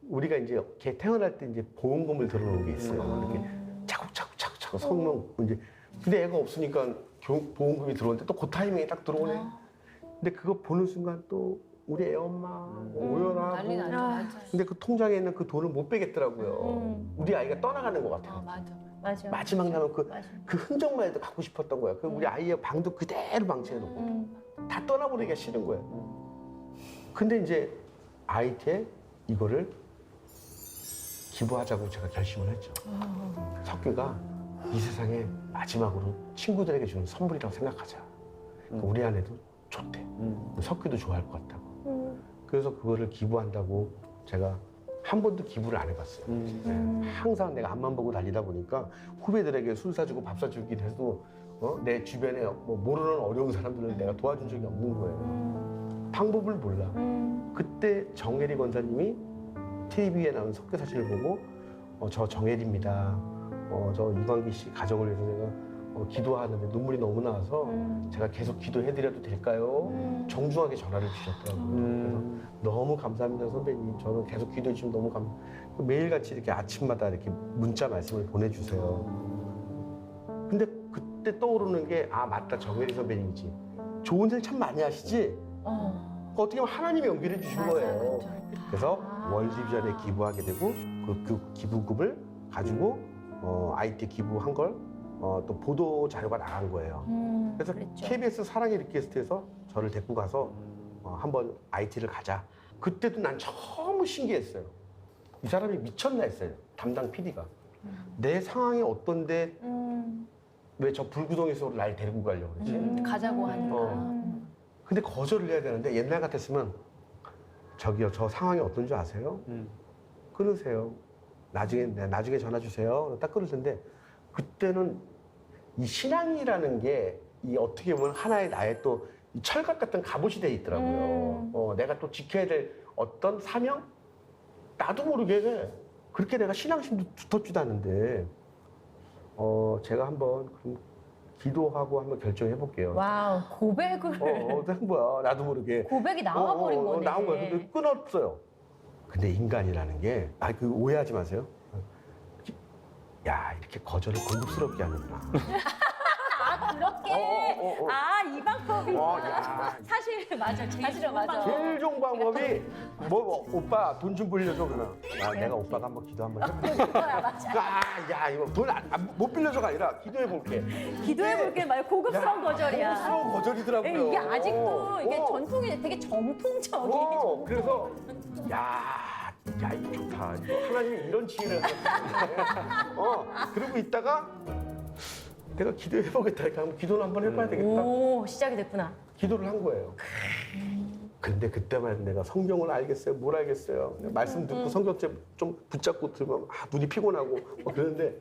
우리가 이제 걔 태어날 때 이제 보험금을 들어놓은 게 있어요. 이렇게 차곡차곡 성명 이제 근데 애가 없으니까 보험금이 들어오는데 또 그 타이밍에 딱 들어오네. 근데 그거 보는 순간 또 우리 애 엄마 오열하고 난리 나죠. 맞아. 근데 그 통장에 있는 그 돈을 못 빼겠더라고요. 우리 아이가 떠나가는 것 같아요. 맞아. 마지막 남은 맞아. 그 흔적만 해도 갖고 싶었던 거야. 그 우리 아이의 방도 그대로 방치해놓고 다 떠나보내기가 싫은 거야. 근데 이제 IT에 이거를 기부하자고 제가 결심을 했죠. 석규가 이 세상에 마지막으로 친구들에게 주는 선물이라고 생각하자. 우리 아내도 좋대. 석규도 좋아할 것 같다고. 그래서 그거를 기부한다고 제가 한 번도 기부를 안 해봤어요. 네. 항상 내가 앞만 보고 달리다 보니까 후배들에게 술 사주고 밥 사주긴 해도 내 주변에 뭐 모르는 어려운 사람들을 내가 도와준 적이 없는 거예요. 방법을 몰라. 그때 정혜리 권사님이 TV에 나온 석규 사진을 보고 저 정혜리입니다. 저 이광기 씨 가정을 위해서 내가 기도하는데 눈물이 너무 나와서 제가 계속 기도해드려도 될까요? 정중하게 전화를 주셨더라고요. 그래서 너무 감사합니다 선배님. 저는 계속 기도해 주시면 너무 매일같이 이렇게 아침마다 이렇게 문자 말씀을 보내주세요. 근데 그때 떠오르는 게 맞다 정혜리 선배님이지. 좋은 일 참 많이 하시지? 그 어떻게 보면 하나님이 연결해 주신 맞아요, 거예요. 맞아요. 그래서 아. 월드비전에 기부하게 되고 그 기부금을 가지고 IT 기부한 걸 또 보도 자료가 나간 거예요. 그래서 그랬죠. KBS 사랑의 리퀘스트에서 저를 데리고 가서 한번 IT를 가자. 그때도 난 너무 신기했어요. 이 사람이 미쳤나 했어요. 담당 PD가. 내 상황이 어떤데 왜 저 불구덩이에서 날 데리고 가려고 그러지? 가자고 하니까. 근데 거절을 해야 되는데 옛날 같았으면 저기요, 저 상황이 어떤 줄 아세요? 끊으세요. 나중에 전화 주세요. 딱 끊을 텐데 그때는 이 신앙이라는 게 이 어떻게 보면 하나의 나의 또 이 철갑 같은 갑옷이 돼 있더라고요. 내가 또 지켜야 될 어떤 사명? 나도 모르게 그렇게 내가 신앙심도 두텁지도 않은데 제가 한번 그럼 기도하고 한번 결정해 볼게요. 와우, 고백을. 한 거야. 나도 모르게. 고백이 나와버린 거네. 나온 거야. 근데 끊었어요. 근데 인간이라는 게, 그 오해하지 마세요. 야, 이렇게 거절을 고급스럽게 하는구나. 아, 그렇게. 아, 이 방법이. 야. 사실 맞아. 사실은 맞아. 제일 좋은 방법이, 오빠 돈 좀 빌려줘, 그러면. 내가 오빠가 한번 기도 한번 해볼게. 그거야, 맞아. 야, 이거 돈 못 빌려줘가 아니라 기도해 볼게. 기도해볼게 말고 고급스러운 거절이야. 고급스러운 거절이더라고요. 이게 아직도 이게 어. 전통이 되게 정통적이. 그래서 야, 이거 좋다. 이거 하나님이 이런 지혜를 하셨네. 그러고 있다가 내가 기도해보겠다. 이렇게 한번 기도를 한번 해봐야 되겠다. 오, 시작이 됐구나. 기도를 한 거예요. 근데 그때만 내가 성경을 알겠어요. 뭘 알겠어요. 말씀 듣고 성경책 좀 붙잡고 들으면 눈이 피곤하고 그러는데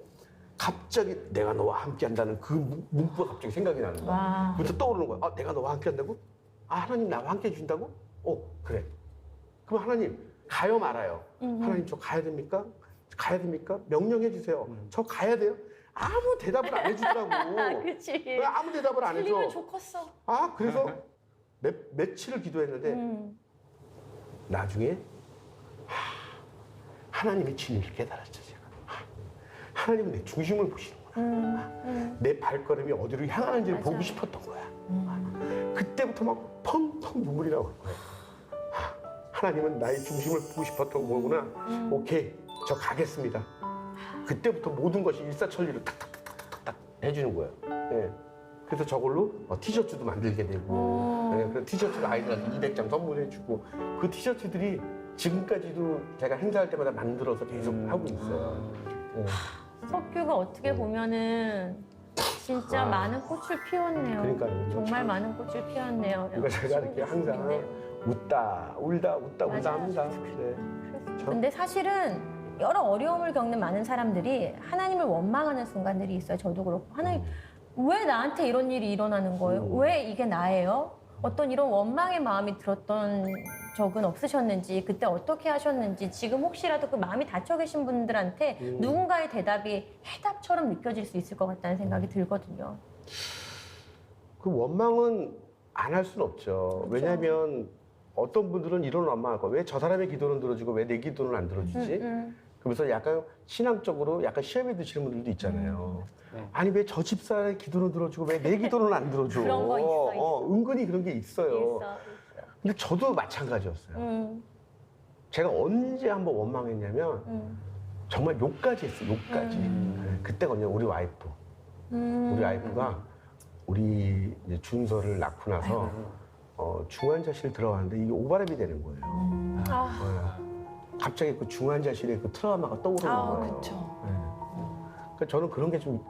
갑자기 내가 너와 함께 한다는 그 문구가 갑자기 생각이 나는 거야. 와. 그부터 떠오르는 거야. 내가 너와 함께 한다고? 하나님 나와 함께 해준다고? 그래. 그럼 하나님 가요 말아요. 하나님 저 가야 됩니까? 가야 됩니까? 명령해 주세요. 저 가야 돼요? 아무 대답을 안 해주더라고. 그치. 왜 아무 대답을 안 틀리면 해줘? 좋겠어. 그래서 며칠을 기도했는데 나중에 하나님의 진리를 깨달았죠. 제가. 하나님은 내 중심을 보시는구나. 내 발걸음이 어디로 향하는지를 보고 싶었던 거야. 그때부터 막 펑펑 눈물이 나올 거예요. 하나님은 나의 중심을 보고 싶었던 거구나. 오케이, 저 가겠습니다. 그때부터 모든 것이 일사천리로 탁탁탁탁탁 해주는 거예요. 예. 그래서 저걸로 티셔츠도 만들게 되고, 그래서 티셔츠를 아이들한테 200장 선물해주고, 그 티셔츠들이 지금까지도 제가 행사할 때마다 만들어서 계속 하고 있어요. 예. 석규가 어떻게 보면은 진짜 많은 꽃을 피웠네요. 그러니까요. 정말 참. 많은 꽃을 피웠네요. 그러니까 제가 이렇게 항상 울다 맞아요. 합니다. 네. 근데 사실은 여러 어려움을 겪는 많은 사람들이 하나님을 원망하는 순간들이 있어요. 저도 그렇고. 하나님, 왜 나한테 이런 일이 일어나는 거예요? 왜 이게 나예요? 어떤 이런 원망의 마음이 들었던 적은 없으셨는지, 그때 어떻게 하셨는지, 지금 혹시라도 그 마음이 닫혀 계신 분들한테 누군가의 대답이 해답처럼 느껴질 수 있을 것 같다는 생각이 들거든요. 그 원망은 안 할 수는 없죠. 왜냐하면 어떤 분들은 이런 원망할 거예요. 왜 저 사람의 기도는 들어주고 왜 내 기도는 안 들어주지? 그러면서 약간 신앙적으로 약간 시험에 드시는 분들도 있잖아요. 아니 왜 저 집사의 기도는 들어주고 왜 내 기도는 안 들어줘? 그런 거 있어. 은근히 그런 게 있어요. 있어. 근데 저도 마찬가지였어요. 제가 언제 한번 원망했냐면 정말 욕까지 했어요. 욕까지. 네, 그때거든요. 우리 와이프. 우리 와이프가 우리 이제 준서를 낳고 나서 중환자실 들어갔는데 이게 오바랩이 되는 거예요. 갑자기 그 중환자실에 그 트라우마가 떠오르는 거예요. 그렇죠. 그러니까 저는 그런 게 좀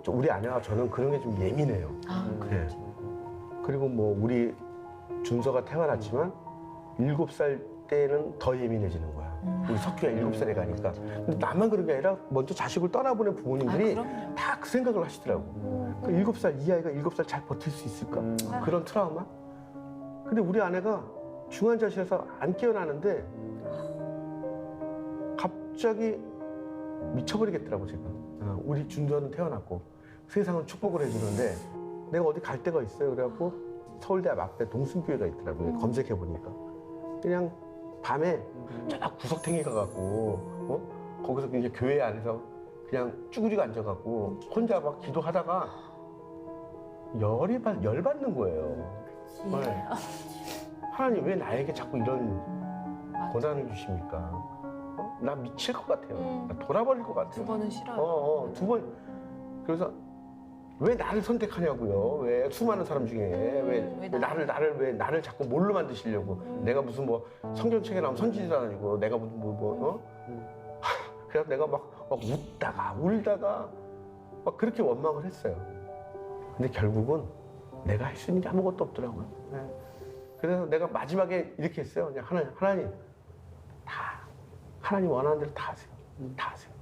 우리 아내와 저는 그런 게 좀 예민해요. 네. 그리고 뭐 우리 준서가 태어났지만 7살 때는 더 예민해지는 거야. 우리 석규가 7살에 가니까. 근데 나만 그런 게 아니라 먼저 자식을 떠나보낸 부모님들이 다 그 생각을 하시더라고. 그 7살, 이 아이가 7살 잘 버틸 수 있을까? 그런 트라우마? 근데 우리 아내가 중환자실에서 안 깨어나는데 갑자기 미쳐버리겠더라고, 제가. 우리 준서는 태어났고 세상은 축복을 해주는데 내가 어디 갈 데가 있어요. 그래갖고 서울대 앞에 동순교회가 있더라고요. 검색해보니까. 그냥 밤에 저 구석탱이 가갖고 거기서 이제 교회 안에서 그냥 쭈그리고 앉아갖고 혼자 막 기도하다가 열받는 거예요. 네. 하나님 왜 나에게 자꾸 이런 고난을 주십니까? 나 미칠 것 같아요. 나 돌아버릴 것 같아요. 두 번은 싫어요. 두 번. 그래서 왜 나를 선택하냐고요? 왜 수많은 사람 중에 왜 나를 자꾸 뭘로 만드시려고? 내가 무슨 뭐 성경책에 나오면 선지자도 아니고 내가 무슨 그래서 내가 막 웃다가 울다가 막 그렇게 원망을 했어요. 근데 결국은 내가 할 수 있는 게 아무것도 없더라고요. 네. 그래서 내가 마지막에 이렇게 했어요. 그냥 하나님 하나님 원하는 대로 다 하세요. 다 하세요.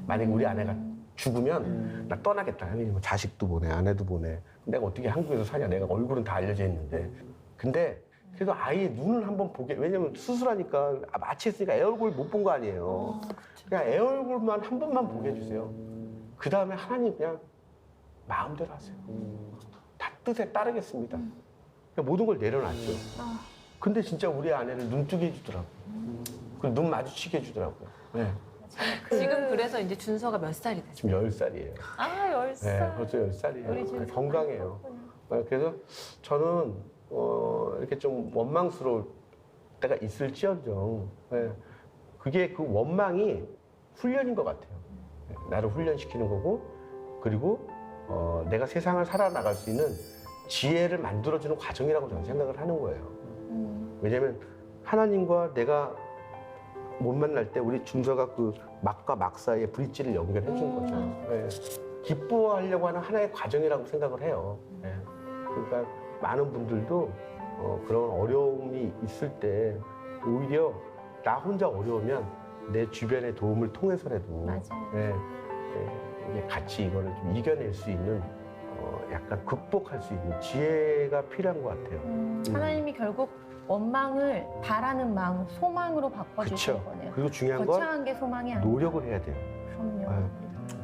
만약에 우리 아내가 죽으면 나 떠나겠다. 뭐 자식도 보내, 아내도 보내. 내가 어떻게 한국에서 사냐. 내가 얼굴은 다 알려져 있는데. 근데 그래도 아이의 눈을 한번 보게. 왜냐면 수술하니까 마취했으니까 애 얼굴 못 본 거 아니에요. 그냥 애 얼굴만 한 번만 보게 해주세요. 그 다음에 하나님 그냥 마음대로 하세요. 다 뜻에 따르겠습니다. 그러니까 모든 걸 내려놨죠. 근데 진짜 우리 아내를 눈뜨게 해주더라고요. 그리고 눈 마주치게 해주더라고요. 네. 지금 그래서 이제 준서가 몇 살이 됐어요? 지금 10살이에요. 아, 10살. 네, 벌써 10살이에요. 건강해요. 그래서 저는 이렇게 좀 원망스러울 때가 있을지언정 그게 그 원망이 훈련인 것 같아요. 나를 훈련시키는 거고 그리고 내가 세상을 살아나갈 수 있는 지혜를 만들어주는 과정이라고 저는 생각을 하는 거예요. 왜냐면 하나님과 내가 못 만날 때 우리 준서가 그 막과 막 사이에 브릿지를 연결해 준 거죠. 네. 기뻐하려고 하는 하나의 과정이라고 생각을 해요. 네. 그러니까 많은 분들도 그런 어려움이 있을 때 오히려 나 혼자 어려우면 내 주변의 도움을 통해서라도 네, 이게 같이 이거를 좀 이겨낼 수 있는 약간 극복할 수 있는 지혜가 필요한 것 같아요. 하나님이 결국 원망을 바라는 마음, 소망으로 바꿔주시는 그쵸. 거네요. 그리고 중요한 건 거창한 게 소망이 아니에요. 노력을 해야 돼요. 그럼요.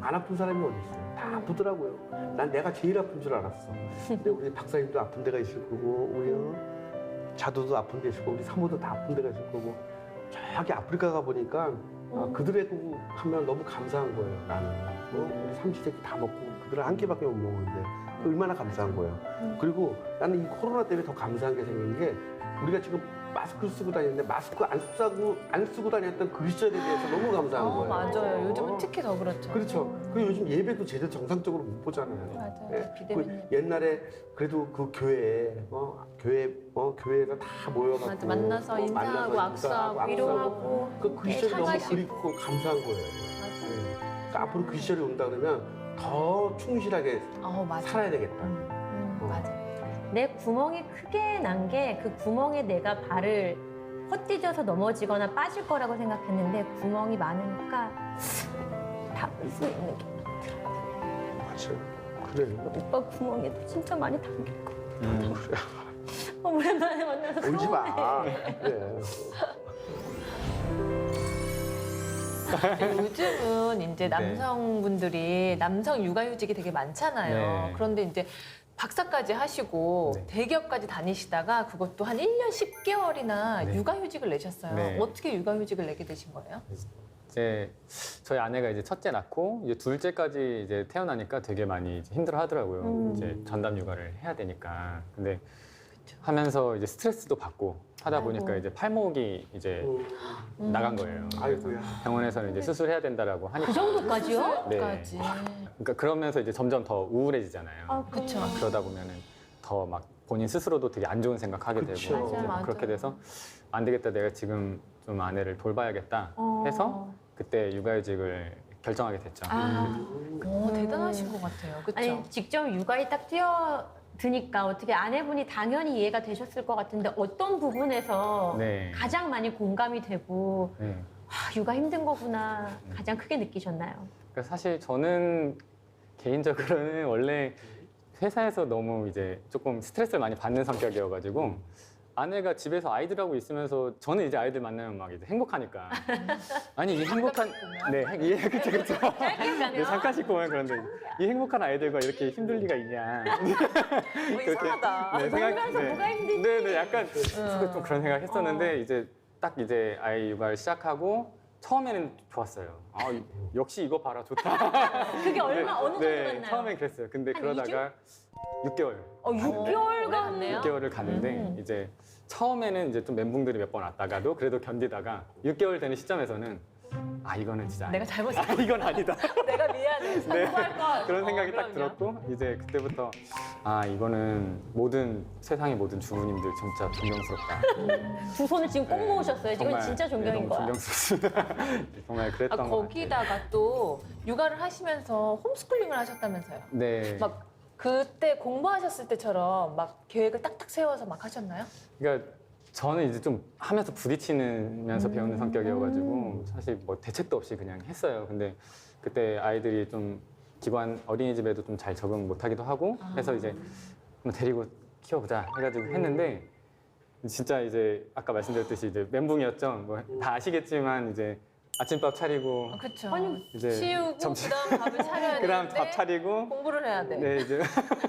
안 아픈 사람이 어디 있어요? 다 아프더라고요. 난 내가 제일 아픈 줄 알았어. 근데 우리 박사님도 아픈 데가 있을 거고, 우리 자두도 아픈 데 있을 거고, 우리 사모도 다 아픈 데가 있을 거고, 저기 아프리카 가 보니까 그들의 하면 너무 감사한 거예요. 나는 우리 삼시세끼 다 먹고 그들은 한 끼밖에 못 먹었는데 얼마나 감사한 거예요. 그리고 나는 이 코로나 때문에 더 감사한 게 생긴 게 우리가 지금 마스크를 쓰고 다니는데 마스크 안 쓰고 다녔던 그 시절에 대해서 너무 감사한 거예요. 맞아요. 요즘은 특히 더 그렇죠. 그렇죠. 그리고 요즘 예배도 제대로 정상적으로 못 보잖아요. 맞아요. 예. 비대면 그 옛날에 그래도 그 교회에 교회에서 다 모여가지고 맞아, 만나서 인사하고 악수하고 위로하고 그 시절이 너무 사과하시고. 그립고 감사한 거예요. 예. 그러니까 앞으로 그 시절이 온다 그러면 더 충실하게 맞아. 살아야 되겠다. 맞아. 내 구멍이 크게 난 게 그 구멍에 내가 발을 헛디뎌서 넘어지거나 빠질 거라고 생각했는데 구멍이 많으니까 닿을 수 있는 게 맞아요. 그래요. 오빠 구멍에 진짜 많이 담길 거. 오랜만에 만나서 울지 마. 서운해. 그래. 요즘은 이제 남성분들이 남성 육아휴직이 되게 많잖아요. 네. 그런데 이제 박사까지 하시고 네. 대기업까지 다니시다가 그것도 한 1년 10개월이나 네. 육아휴직을 내셨어요. 네. 어떻게 육아휴직을 내게 되신 거예요? 이제 저희 아내가 이제 첫째 낳고 이제 둘째까지 이제 태어나니까 되게 많이 이제 힘들어하더라고요. 이제 전담 육아를 해야 되니까. 근데 하면서 이제 스트레스도 받고 하다 보니까 이제 팔목이 이제 나간 거예요. 그래서 아이고야. 병원에서는 이제 수술해야 된다라고 하니까. 그 정도까지요? 네. 까지. 그러니까 그러면서 이제 점점 더 우울해지잖아요. 그쵸. 그러다 보면은 더 막 본인 스스로도 되게 안 좋은 생각하게 그쵸. 되고 맞아, 맞아. 그렇게 돼서 안 되겠다, 내가 지금 좀 아내를 돌봐야겠다 해서 그때 육아휴직을 결정하게 됐죠. 대단하신 것 같아요. 그쵸? 아니 직접 육아에 딱 뛰어드니까 어떻게 아내분이 당연히 이해가 되셨을 것 같은데 어떤 부분에서 네. 가장 많이 공감이 되고 네. 육아 힘든 거구나 가장 크게 느끼셨나요? 그러니까 사실 저는 개인적으로는 원래 회사에서 너무 이제 조금 스트레스를 많이 받는 성격이어가지고 아내가 집에서 아이들하고 있으면서 저는 이제 아이들 만나면 막 이제 행복하니까 아니 이 행복한 그쵸 네, 잠깐씩 보면 그런데 이 행복한 아이들과 이렇게 힘들 리가 있냐 이상하다. 놀면서 뭐가 힘들지? 네네 약간 좀 그런 생각 했었는데 이제 딱 이제 아이 육아를 시작하고 처음에는 좋았어요. 역시 이거 봐라 좋다. 그게 어느 정도 네, 갔나요? 처음엔 그랬어요. 근데 한 그러다가 6개월. 6개월간 갔네요. 6개월을 갔는데 이제 처음에는 이제 좀 멘붕들이 몇 번 왔다가도 그래도 견디다가 6개월 되는 시점에서는 아 이거는 진짜 내가 잘못했어. 이건 아니다. 내가 미안해. 성공할 걸. 그런 생각이 딱 그럼요. 들었고 이제 그때부터 아 이거는 모든 세상의 모든 주부님들 진짜 존경스럽다. 두 손을 지금 꼭 모으셨어요. 지금 정말, 진짜 존경인 네, 거야. 너무 존경스럽습니다. 정말 그랬던 것 같아요. 거기다가 또 육아를 하시면서 홈스쿨링을 하셨다면서요. 네. 막 그때 공부하셨을 때처럼 막 계획을 딱딱 세워서 막 하셨나요? 그러니까 저는 이제 좀 하면서 부딪히면서 배우는 성격이어가지고 사실 뭐 대책도 없이 그냥 했어요. 근데 그때 아이들이 좀 기관 어린이집에도 좀 잘 적응 못하기도 하고 해서 이제 한번 데리고 키워보자 해가지고 했는데 진짜 이제 아까 말씀드렸듯이 이제 멘붕이었죠. 뭐 다 아시겠지만 이제 아침밥 차리고 그렇죠. 아니, 이제 치우고 점심- 그다음 밥을 차려야 그다음 되는데 밥 차리고 공부를 해야 돼. 네 이제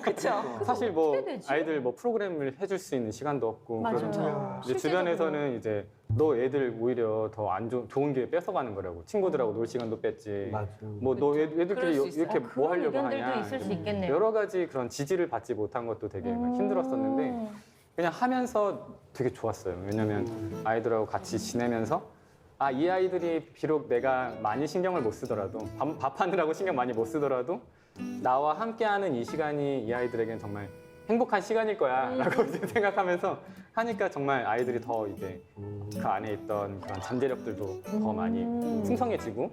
그렇죠. 사실 뭐 어떻게 되지? 아이들 뭐 프로그램을 해줄 수 있는 시간도 없고 맞아요. 그러면 이제 실제적으로. 주변에서는 이제 너 애들 오히려 더 안 좋은 기회 뺏어가는 거라고 친구들하고 놀 시간도 뺐지 맞아. 뭐 너 그럴 애들끼리 수 있어요. 이렇게 뭐 그런 하려고 의견들도 하냐 있을 수 있겠네요. 여러 가지 그런 지지를 받지 못한 것도 되게 막 힘들었었는데 그냥 하면서 되게 좋았어요. 왜냐면 아이들하고 같이 지내면서 아, 이 아이들이 비록 내가 많이 신경을 못 쓰더라도 밥 하느라고 신경 많이 못 쓰더라도 나와 함께하는 이 시간이 이 아이들에겐 정말 행복한 시간일 거야라고 이제 생각하면서 하니까 정말 아이들이 더 이제 그 안에 있던 그런 잠재력들도 더 많이 풍성해지고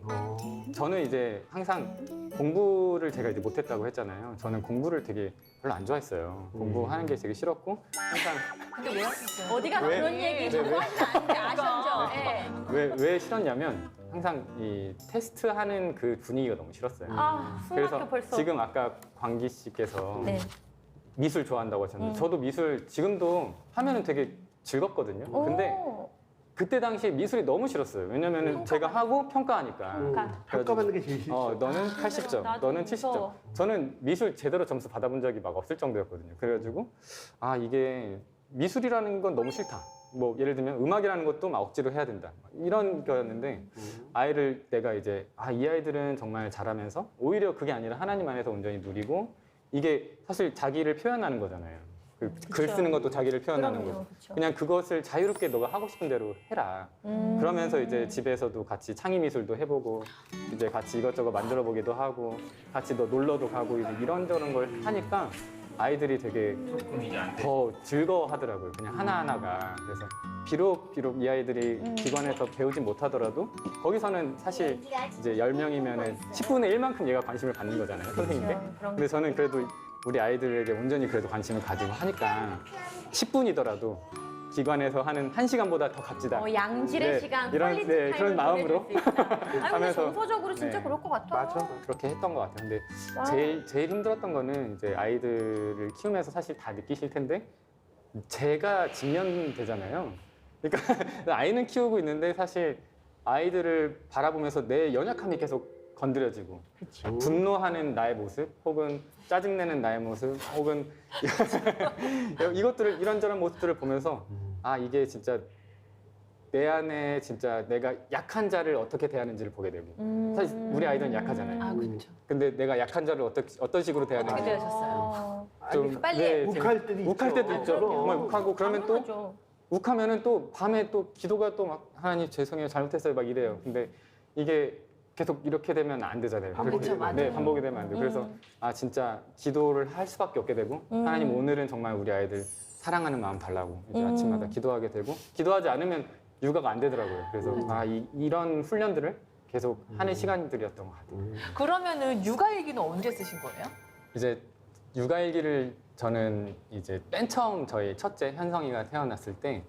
저는 이제 항상 공부를 제가 이제 못했다고 했잖아요. 저는 공부를 되게 별로 안 좋아했어요. 공부하는 게 되게 싫었고 항상 근데 왜 하셨어요? 어디가 왜? 그런 얘기 네, 자꾸 왜? 하시면 안 돼. 아시죠? 예. 왜 싫었냐면 항상 이 테스트하는 그 분위기가 너무 싫었어요. 아, 숨 그래서 막혀 벌써. 지금 아까 광기 씨께서 네. 미술 좋아한다고 하셨는데 저도 미술 지금도 하면은 되게 즐겁거든요. 근데 오. 그때 당시에 미술이 너무 싫었어요. 왜냐면은 제가 하고 평가하니까. 평가받는 게 제일 싫죠. 너는 80점, 나도 너는 70점. 무서워. 저는 미술 제대로 점수 받아본 적이 막 없을 정도였거든요. 그래가지고 아 이게 미술이라는 건 너무 싫다. 뭐 예를 들면 음악이라는 것도 막 억지로 해야 된다. 이런 거였는데 아이를 내가 이제 아 이 아이들은 정말 잘하면서 오히려 그게 아니라 하나님 안에서 온전히 누리고 이게 사실 자기를 표현하는 거잖아요. 글 쓰는 것도 자기를 표현하는 그럼요, 거고. 그쵸. 그냥 그것을 자유롭게 너가 하고 싶은 대로 해라. 그러면서 이제 집에서도 같이 창의 미술도 해보고 이제 같이 이것저것 만들어 보기도 하고 같이 너 놀러도 가고 이제 이런저런 걸 하니까 아이들이 되게 더 즐거워하더라고요. 그냥 하나하나가. 그래서 비록 이 아이들이 기관에서 배우지 못하더라도 거기서는 사실 이제 10명이면은 10분의 1만큼 얘가 관심을 받는 거잖아요. 선생님께. 그럼. 근데 저는 그래도 우리 아이들에게 온전히 그래도 관심을 가지고 하니까 10분이더라도 기관에서 하는 1시간보다 더 값지다. 양질의 네, 시간, 이런- 퀄리티 네, 타임을 그런 마음으로 보내줄 수 있다. 아니, 근데 하면서- 정서적으로 진짜 네. 그럴 것 같아. 맞아. 그렇게 했던 것 같아요. 근데 아. 제일 힘들었던 거는 이제 아이들을 키우면서 사실 다 느끼실 텐데 제가 직면되잖아요. 그러니까 아이는 키우고 있는데 사실 아이들을 바라보면서 내 연약함이 계속 건드려지고 분노하는 나의 모습 혹은 짜증내는 나의 모습 혹은 이것들을 이런저런 모습들을 보면서 아 이게 진짜 내 안에 진짜 내가 약한 자를 어떻게 대하는지를 보게 되고 사실 우리 아이들은 약하잖아요. 아 그렇죠. 근데 내가 약한 자를 어떤 식으로 대하는지 어떻게 대하셨어요? 좀 빨리 네, 욱할 때도 욱할 있죠. 때도 있죠. 그럼. 정말 욱하고 그러면 또 당연하죠. 욱하면은 또 밤에 또 기도가 또 막 하나님 죄송해요 잘못했어요 막 이래요. 근데 이게 계속 이렇게 되면 안 되잖아요. 그렇죠, 그렇게- 맞아요. 네, 반복이 되면 안 돼요. 그래서 아 진짜 기도를 할 수밖에 없게 되고 하나님 오늘은 정말 우리 아이들 사랑하는 마음 달라고 이제 아침마다 기도하게 되고 기도하지 않으면 육아가 안 되더라고요. 그래서 아 이런 훈련들을 계속 하는 시간들이었던 것 같아요. 그러면은 육아일기는 언제 쓰신 거예요? 이제 육아일기를 저는 이제 맨 처음 저희 첫째 현성이가 태어났을 때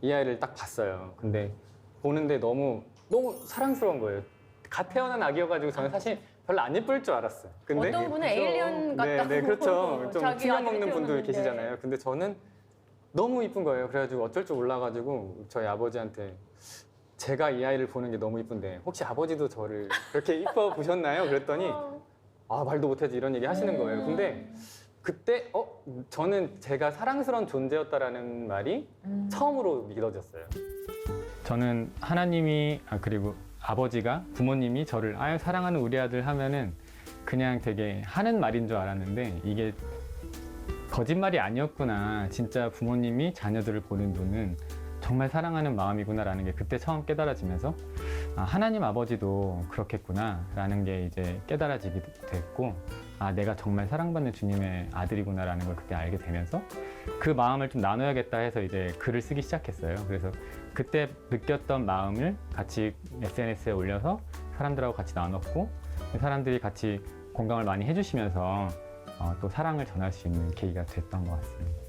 이 아이를 딱 봤어요. 근데 보는데 너무 사랑스러운 거예요. 갓 태어난 아기여가지고 저는 사실 별로 안 예쁠 줄 알았어요. 근데 어떤 분은 에일리언 같다고. 네, 그렇죠. 좀 자기 튀겨 아기를 먹는 분들 키우는데. 계시잖아요. 근데 저는 너무 이쁜 거예요. 그래가지고 어쩔 줄 몰라가지고 저희 아버지한테 제가 이 아이를 보는 게 너무 이쁜데 혹시 아버지도 저를 그렇게 이뻐 보셨나요? 그랬더니 아 말도 못하지 이런 얘기 하시는 거예요. 근데 그때 저는 제가 사랑스러운 존재였다라는 말이 처음으로 믿어졌어요. 저는 하나님이 그리고 아버지가 부모님이 저를 아유 사랑하는 우리 아들 하면은 그냥 되게 하는 말인 줄 알았는데 이게 거짓말이 아니었구나. 진짜 부모님이 자녀들을 보는 눈은 정말 사랑하는 마음이구나라는 게 그때 처음 깨달아지면서 아, 하나님 아버지도 그렇겠구나라는 게 이제 깨달아지게 됐고 아, 내가 정말 사랑받는 주님의 아들이구나라는 걸 그때 알게 되면서 그 마음을 좀 나눠야겠다 해서 이제 글을 쓰기 시작했어요. 그래서 그때 느꼈던 마음을 같이 SNS에 올려서 사람들하고 같이 나눴고 사람들이 같이 공감을 많이 해주시면서 또 사랑을 전할 수 있는 계기가 됐던 것 같습니다.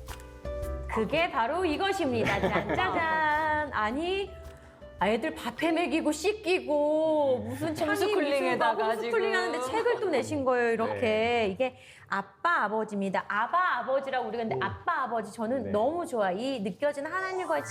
그게 바로 이것입니다. 짠짜잔. 아니 애들 밥해 먹이고 씻기고 무슨 홈스쿨링에다가 홈스쿨링 하는데 지금. 책을 또 내신 거예요. 이렇게 네. 이게 아빠 아버지입니다. 아바 아버지라고 우리가 근데 아빠 아버지 저는 네. 너무 좋아. 이 느껴지는 하나님과의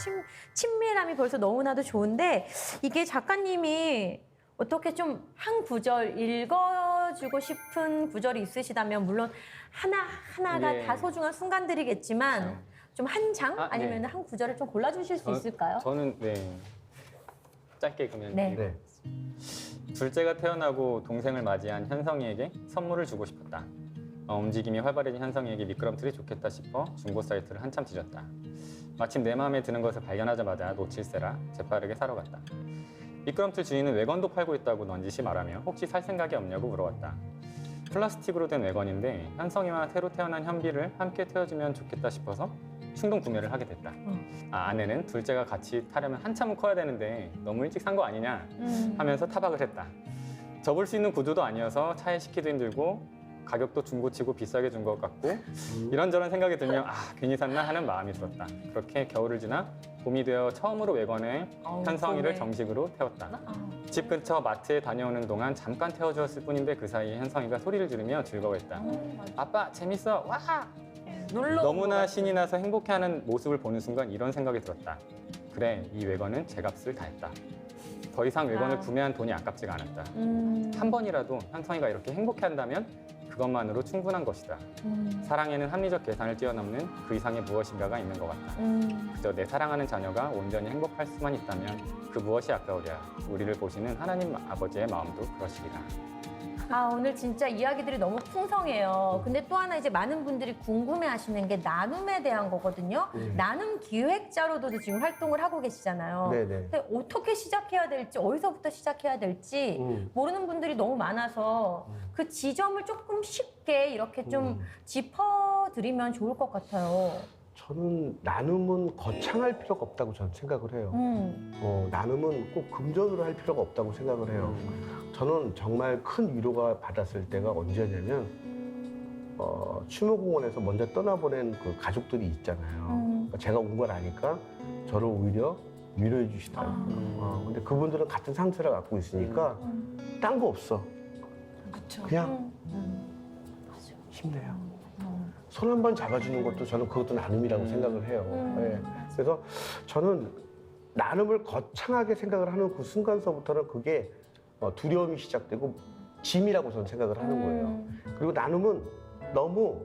친밀함이 벌써 너무나도 좋은데 이게 작가님이 어떻게 좀 한 구절 읽어주고 싶은 구절이 있으시다면 물론 하나가 예. 다 소중한 순간들이겠지만 좀 한 장 아, 아니면 네. 한 구절을 좀 골라주실 수 있을까요? 저는 네 짧게 그러면 네. 네. 둘째가 태어나고 동생을 맞이한 현성이에게 선물을 주고 싶었다. 움직임이 활발해진 현성이에게 미끄럼틀이 좋겠다 싶어 중고 사이트를 한참 뒤졌다. 마침 내 마음에 드는 것을 발견하자마자 놓칠세라 재빠르게 사러 갔다. 미끄럼틀 주인은 외건도 팔고 있다고 넌지시 말하며 혹시 살 생각이 없냐고 물어왔다. 플라스틱으로 된 외건인데 현성이와 새로 태어난 현비를 함께 태워주면 좋겠다 싶어서 충동 구매를 하게 됐다. 아내는 둘째가 같이 타려면 한참은 커야 되는데 너무 일찍 산 거 아니냐 하면서 타박을 했다. 접을 수 있는 구두도 아니어서 차에 싣기도 힘들고 가격도 중고치고 비싸게 준 것 같고 이런저런 생각이 들면 아 괜히 샀나 하는 마음이 들었다. 그렇게 겨울을 지나 봄이 되어 처음으로 외건에 현성이를 봄에. 정식으로 태웠다. 집 근처 마트에 다녀오는 동안 잠깐 태워주었을 뿐인데 그 사이에 현성이가 소리를 지르며 즐거워했다. 아빠 재밌어 와! 놀러 너무나 신이 나서 행복해하는 모습을 보는 순간 이런 생각이 들었다. 그래, 이 외건은 제값을 다했다. 더 이상 외건을 구매한 돈이 아깝지가 않았다. 한 번이라도 현성이가 이렇게 행복해한다면 그것만으로 충분한 것이다. 사랑에는 합리적 계산을 뛰어넘는 그 이상의 무엇인가가 있는 것 같다. 그저 내 사랑하는 자녀가 온전히 행복할 수만 있다면 그 무엇이 아까우랴. 우리를 보시는 하나님 아버지의 마음도 그러시리라. 아, 오늘 진짜 이야기들이 너무 풍성해요. 근데 또 하나 이제 많은 분들이 궁금해 하시는 게 나눔에 대한 거거든요. 나눔 기획자로도 지금 활동을 하고 계시잖아요. 네네. 근데 어떻게 시작해야 될지, 어디서부터 시작해야 될지 모르는 분들이 너무 많아서 그 지점을 조금 쉽게 이렇게 좀 짚어드리면 좋을 것 같아요. 저는 나눔은 거창할 필요가 없다고 저는 생각을 해요. 나눔은 꼭 금전으로 할 필요가 없다고 생각을 해요. 저는 정말 큰 위로가 받았을 때가 언제냐면 추모공원에서 먼저 떠나보낸 그 가족들이 있잖아요. 그러니까 제가 온 걸 아니까 저를 오히려 위로해 주시더라고요. 근데 그분들은 같은 상처를 갖고 있으니까 딴 거 없어. 그쵸. 그냥 힘내요. 손 한 번 잡아주는 것도 저는 그것도 나눔이라고 생각을 해요. 네. 그래서 저는 나눔을 거창하게 생각을 하는 그 순간서부터는 그게 두려움이 시작되고 짐이라고 저는 생각을 하는 거예요. 그리고 나눔은 너무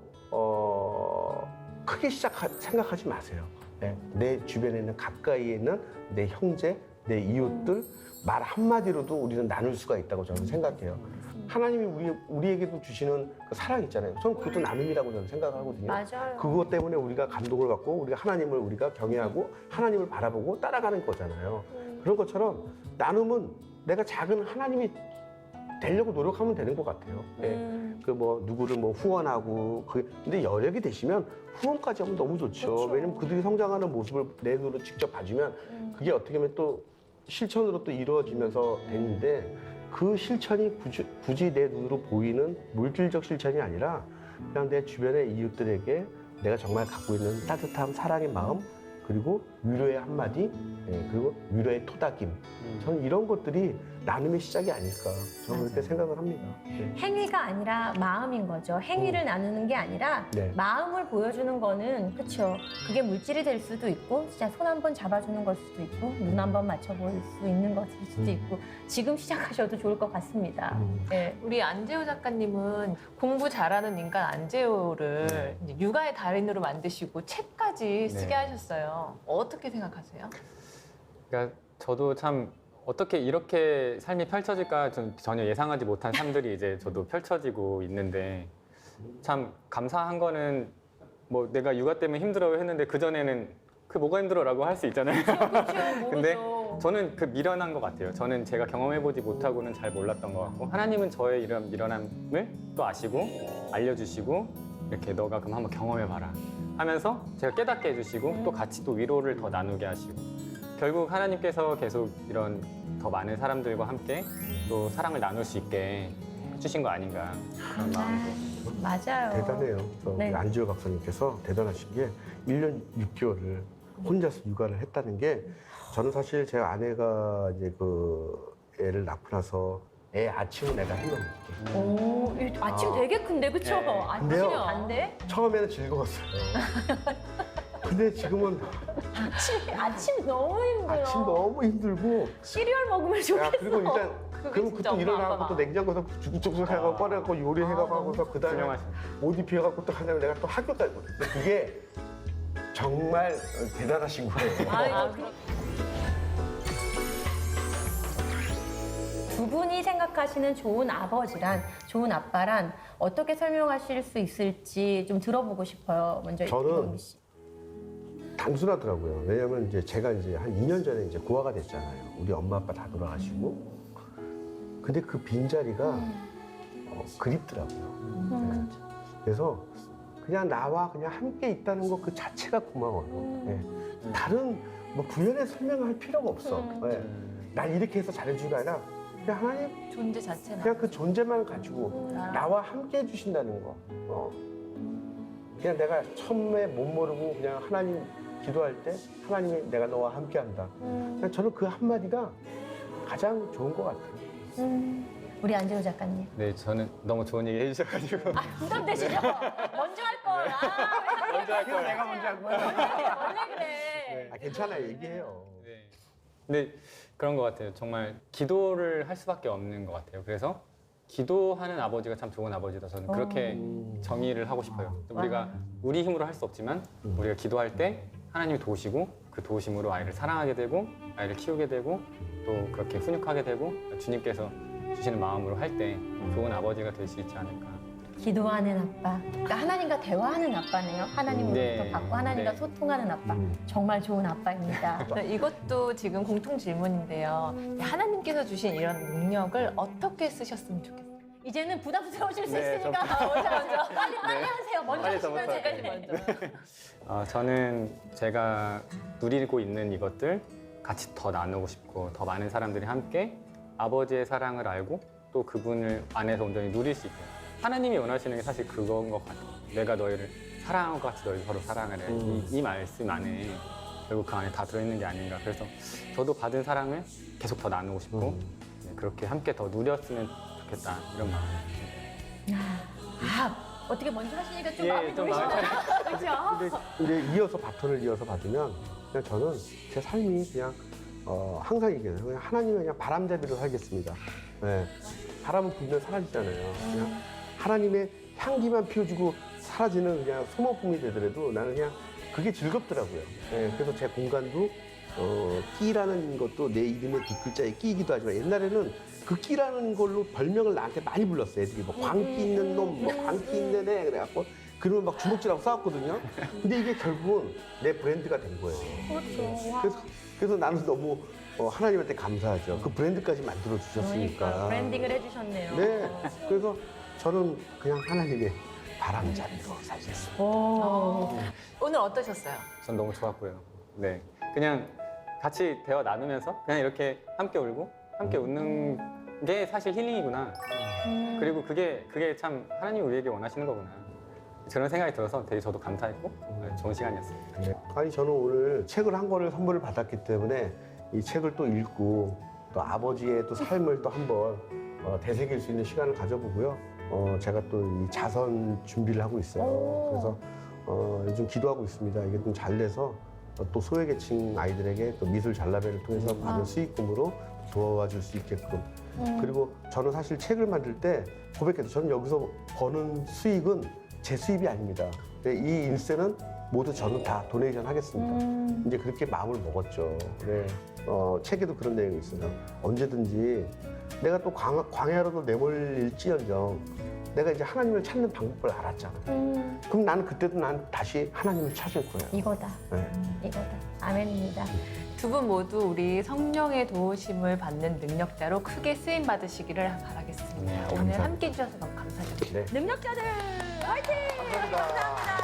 크게 생각하지 마세요. 네. 내 주변에 있는 가까이에 있는 내 형제, 내 이웃들 말 한마디로도 우리는 나눌 수가 있다고 저는 생각해요. 하나님이 우리에게도 주시는 그 사랑 있잖아요. 저는 그것도 나눔이라고 저는 생각하거든요. 맞아요. 그것 때문에 우리가 감동을 받고 우리가 하나님을 우리가 경외하고 하나님을 바라보고 따라가는 거잖아요. 그런 것처럼 나눔은 내가 작은 하나님이 되려고 노력하면 되는 것 같아요. 그 뭐 누구를 뭐 후원하고 근데 여력이 되시면 후원까지 하면 너무 좋죠. 왜냐면 그들이 성장하는 모습을 내 눈으로 직접 봐주면 그게 어떻게 보면 또 실천으로 또 이루어지면서 되는데 그 실천이 굳이 내 눈으로 보이는 물질적 실천이 아니라 그냥 내 주변의 이웃들에게 내가 정말 갖고 있는 따뜻함, 사랑의 마음, 그리고 위로의 한마디, 그리고 위로의 토닥임. 저는 이런 것들이 나눔의 시작이 아닐까. 저는 그렇게 생각을 합니다. 네. 행위가 아니라 마음인 거죠. 행위를 나누는 게 아니라 네. 마음을 보여주는 거는 그렇죠. 그게 물질이 될 수도 있고 진짜 손 한 번 잡아주는 걸 수도 있고 눈 한 번 맞춰볼 수 있는 것일 수도 있고 지금 시작하셔도 좋을 것 같습니다. 네. 우리 안재호 작가님은 공부 잘하는 인간 안재호를 이제 육아의 달인으로 만드시고 책까지 쓰게 네. 하셨어요. 어떻게 생각하세요? 그러니까 저도 참 어떻게 이렇게 삶이 펼쳐질까 전혀 예상하지 못한 삶들이 이제 저도 펼쳐지고 있는데 참 감사한 거는 뭐 내가 육아 때문에 힘들어요 했는데 그 전에는 그 뭐가 힘들어라고 할 수 있잖아요. 근데 저는 그 미련한 것 같아요. 저는 제가 경험해보지 못하고는 잘 몰랐던 것 같고 하나님은 저의 이런 미련함을 또 아시고 알려주시고 이렇게 너가 그럼 한번 경험해봐라 하면서 제가 깨닫게 해주시고 또 같이 또 위로를 더 나누게 하시고 결국 하나님께서 계속 이런 더 많은 사람들과 함께 또 사랑을 나눌 수 있게 해주신 거 아닌가 그런 마음도 맞아요. 대단해요. 네. 안지호 박사님께서 대단하신 게 1년 6개월을 혼자서 육아를 했다는 게 저는 사실 제 아내가 이제 그 애를 낳고 나서 애 아침은 내가 해먹을게. 오, 이 아침 되게 큰데 그쵸? 네. 아침이 근데요. 반대? 처음에는 즐거웠어요. 근데 지금은 아침 너무 힘들어. 아침 너무 힘들고 시리얼 먹으면 좋겠어. 야 그리고 일단 그럼 진짜 그때 엄마, 일어나고 아빠가. 또 냉장고에서 죽죽죽 해갖고 꺼내갖고 요리해갖고 하고서 그 다음에 훌륭하시네. 옷 입혀갖고 또 하냐면 내가 또 학교까지 근데 그게 정말 대단하신 거예요. 두 분이 생각하시는 좋은 아버지란, 좋은 아빠란 어떻게 설명하실 수 있을지 좀 들어보고 싶어요. 먼저 저는 이동기 씨. 단순하더라고요. 왜냐면 이제 제가 이제 한 2년 전에 이제 고아가 됐잖아요. 우리 엄마 아빠 다 돌아가시고. 근데 그 빈자리가 그립더라고요. 네. 그래서 그냥 나와 그냥 함께 있다는 것 그 자체가 고마워요. 네. 다른 뭐 부연에 설명할 필요가 없어. 네. 난 이렇게 해서 잘해주기가 아니라 그냥 하나님 존재 자체나. 그냥 그 존재만 가지고 나와 함께 해주신다는 거. 그냥 내가 처음에 못 모르고 그냥 하나님 기도할 때 하나님이 내가 너와 함께한다. 그냥 저는 그 한마디가 가장 좋은 것 같아요. 우리 안재호 작가님. 네, 저는 너무 좋은 얘기 해주셔가지고 부담되시죠? 먼저 할 걸. 먼저 할 거예요. 내가 먼저 한 거야. 원래 그래. 괜찮아요. 얘기해요. 네. 근데 그런 것 같아요. 정말 기도를 할 수밖에 없는 것 같아요. 그래서 기도하는 아버지가 참 좋은 아버지다. 저는 그렇게 정의를 하고 싶어요. 우리가 우리 힘으로 할 수 없지만 우리가 기도할 때 하나님이 도우시고 그 도우심으로 아이를 사랑하게 되고 아이를 키우게 되고 또 그렇게 훈육하게 되고 주님께서 주시는 마음으로 할 때 좋은 아버지가 될 수 있지 않을까. 기도하는 아빠. 그러니까 하나님과 대화하는 아빠네요. 하나님으로부터 네. 받고 하나님과 네. 소통하는 아빠. 정말 좋은 아빠입니다. 네, 이것도 지금 공통 질문인데요. 하나님께서 주신 이런 능력을 어떻게 쓰셨으면 좋겠어요? 이제는 부담스러우실 수 네, 있으니까 먼저 빨리 하세요. 먼저 빨리 하시면 저부터. 제가 먼저. 저는 제가 누리고 있는 이것들 같이 더 나누고 싶고 더 많은 사람들이 함께 아버지의 사랑을 알고 또 그분을 안에서 온전히 누릴 수 있게 하나님이 원하시는 게 사실 그건 것 같아요. 내가 너희를 사랑한 것 같이 너희 서로 사랑을 해. 이 말씀 안에 결국 그 안에 다 들어있는 게 아닌가. 그래서 저도 받은 사랑을 계속 더 나누고 싶고 네, 그렇게 함께 더 누렸으면 좋겠다 이런 마음. 어떻게 먼저 하시니까 좀 예, 마음이 좀 마음이 놓이시나요? 그렇죠? 근데 이어서 바톤을 이어서 받으면 그냥 저는 제 삶이 그냥 항상 얘기해요. 그냥 하나님은 그냥 바람잡이로 살겠습니다. 네. 바람은 불면 사라지잖아요. 그냥 하나님의 향기만 피워주고 사라지는 그냥 소모품이 되더라도 나는 그냥 그게 즐겁더라고요. 네. 그래서 제 공간도 끼라는 것도 내 이름의 뒷글자에 끼이기도 하지만 옛날에는 그 끼라는 걸로 별명을 나한테 많이 불렀어요. 애들이 뭐 광기 있는 놈, 뭐 광기 있는 애 그래갖고 그러면 막 주먹질하고 싸웠거든요. 근데 이게 결국은 내 브랜드가 된 거예요. 그렇죠. 그래서 나는 너무 하나님한테 감사하죠. 그 브랜드까지 만들어 주셨으니까. 그러니까 브랜딩을 해주셨네요. 네. 그래서 저는 그냥 하나님의 바람잡이로 살겠습니다. 오늘 어떠셨어요? 전 너무 좋았고요. 네, 그냥 같이 대화 나누면서 그냥 이렇게 함께 울고 함께 웃는 게 사실 힐링이구나. 그리고 그게 참 하나님 우리에게 원하시는 거구나. 그런 생각이 들어서 되게 저도 감사했고 좋은 시간이었어요. 네. 아니 저는 오늘 책을 한 권을 선물을 받았기 때문에 이 책을 또 읽고 또 아버지의 또 삶을 또 한번 되새길 수 있는 시간을 가져보고요. 제가 또 이 자선 준비를 하고 있어요. 그래서 요즘 기도하고 있습니다. 이게 좀 잘 돼서 또 소외계층 아이들에게 또 미술 잘라배를 통해서 받은 수익금으로 도와줄 수 있게끔. 그리고 저는 사실 책을 만들 때 고백해도 저는 여기서 버는 수익은 제 수입이 아닙니다. 이 일세는 모두 저는 다 도네이션 하겠습니다. 이제 그렇게 마음을 먹었죠. 네. 책에도 그런 내용이 있어요. 언제든지 내가 또 광야로도 내몰릴지언정 내가 이제 하나님을 찾는 방법을 알았잖아. 그럼 나는 그때도 난 다시 하나님을 찾을 거예요. 이거다. 네. 이거다. 아멘입니다. 두 분 모두 우리 성령의 도우심을 받는 능력자로 크게 쓰임 받으시기를 바라겠습니다. 오늘 감사합니다. 함께 해주셔서 너무 감사드립니다. 네. 능력자들 화이팅! 감사합니다.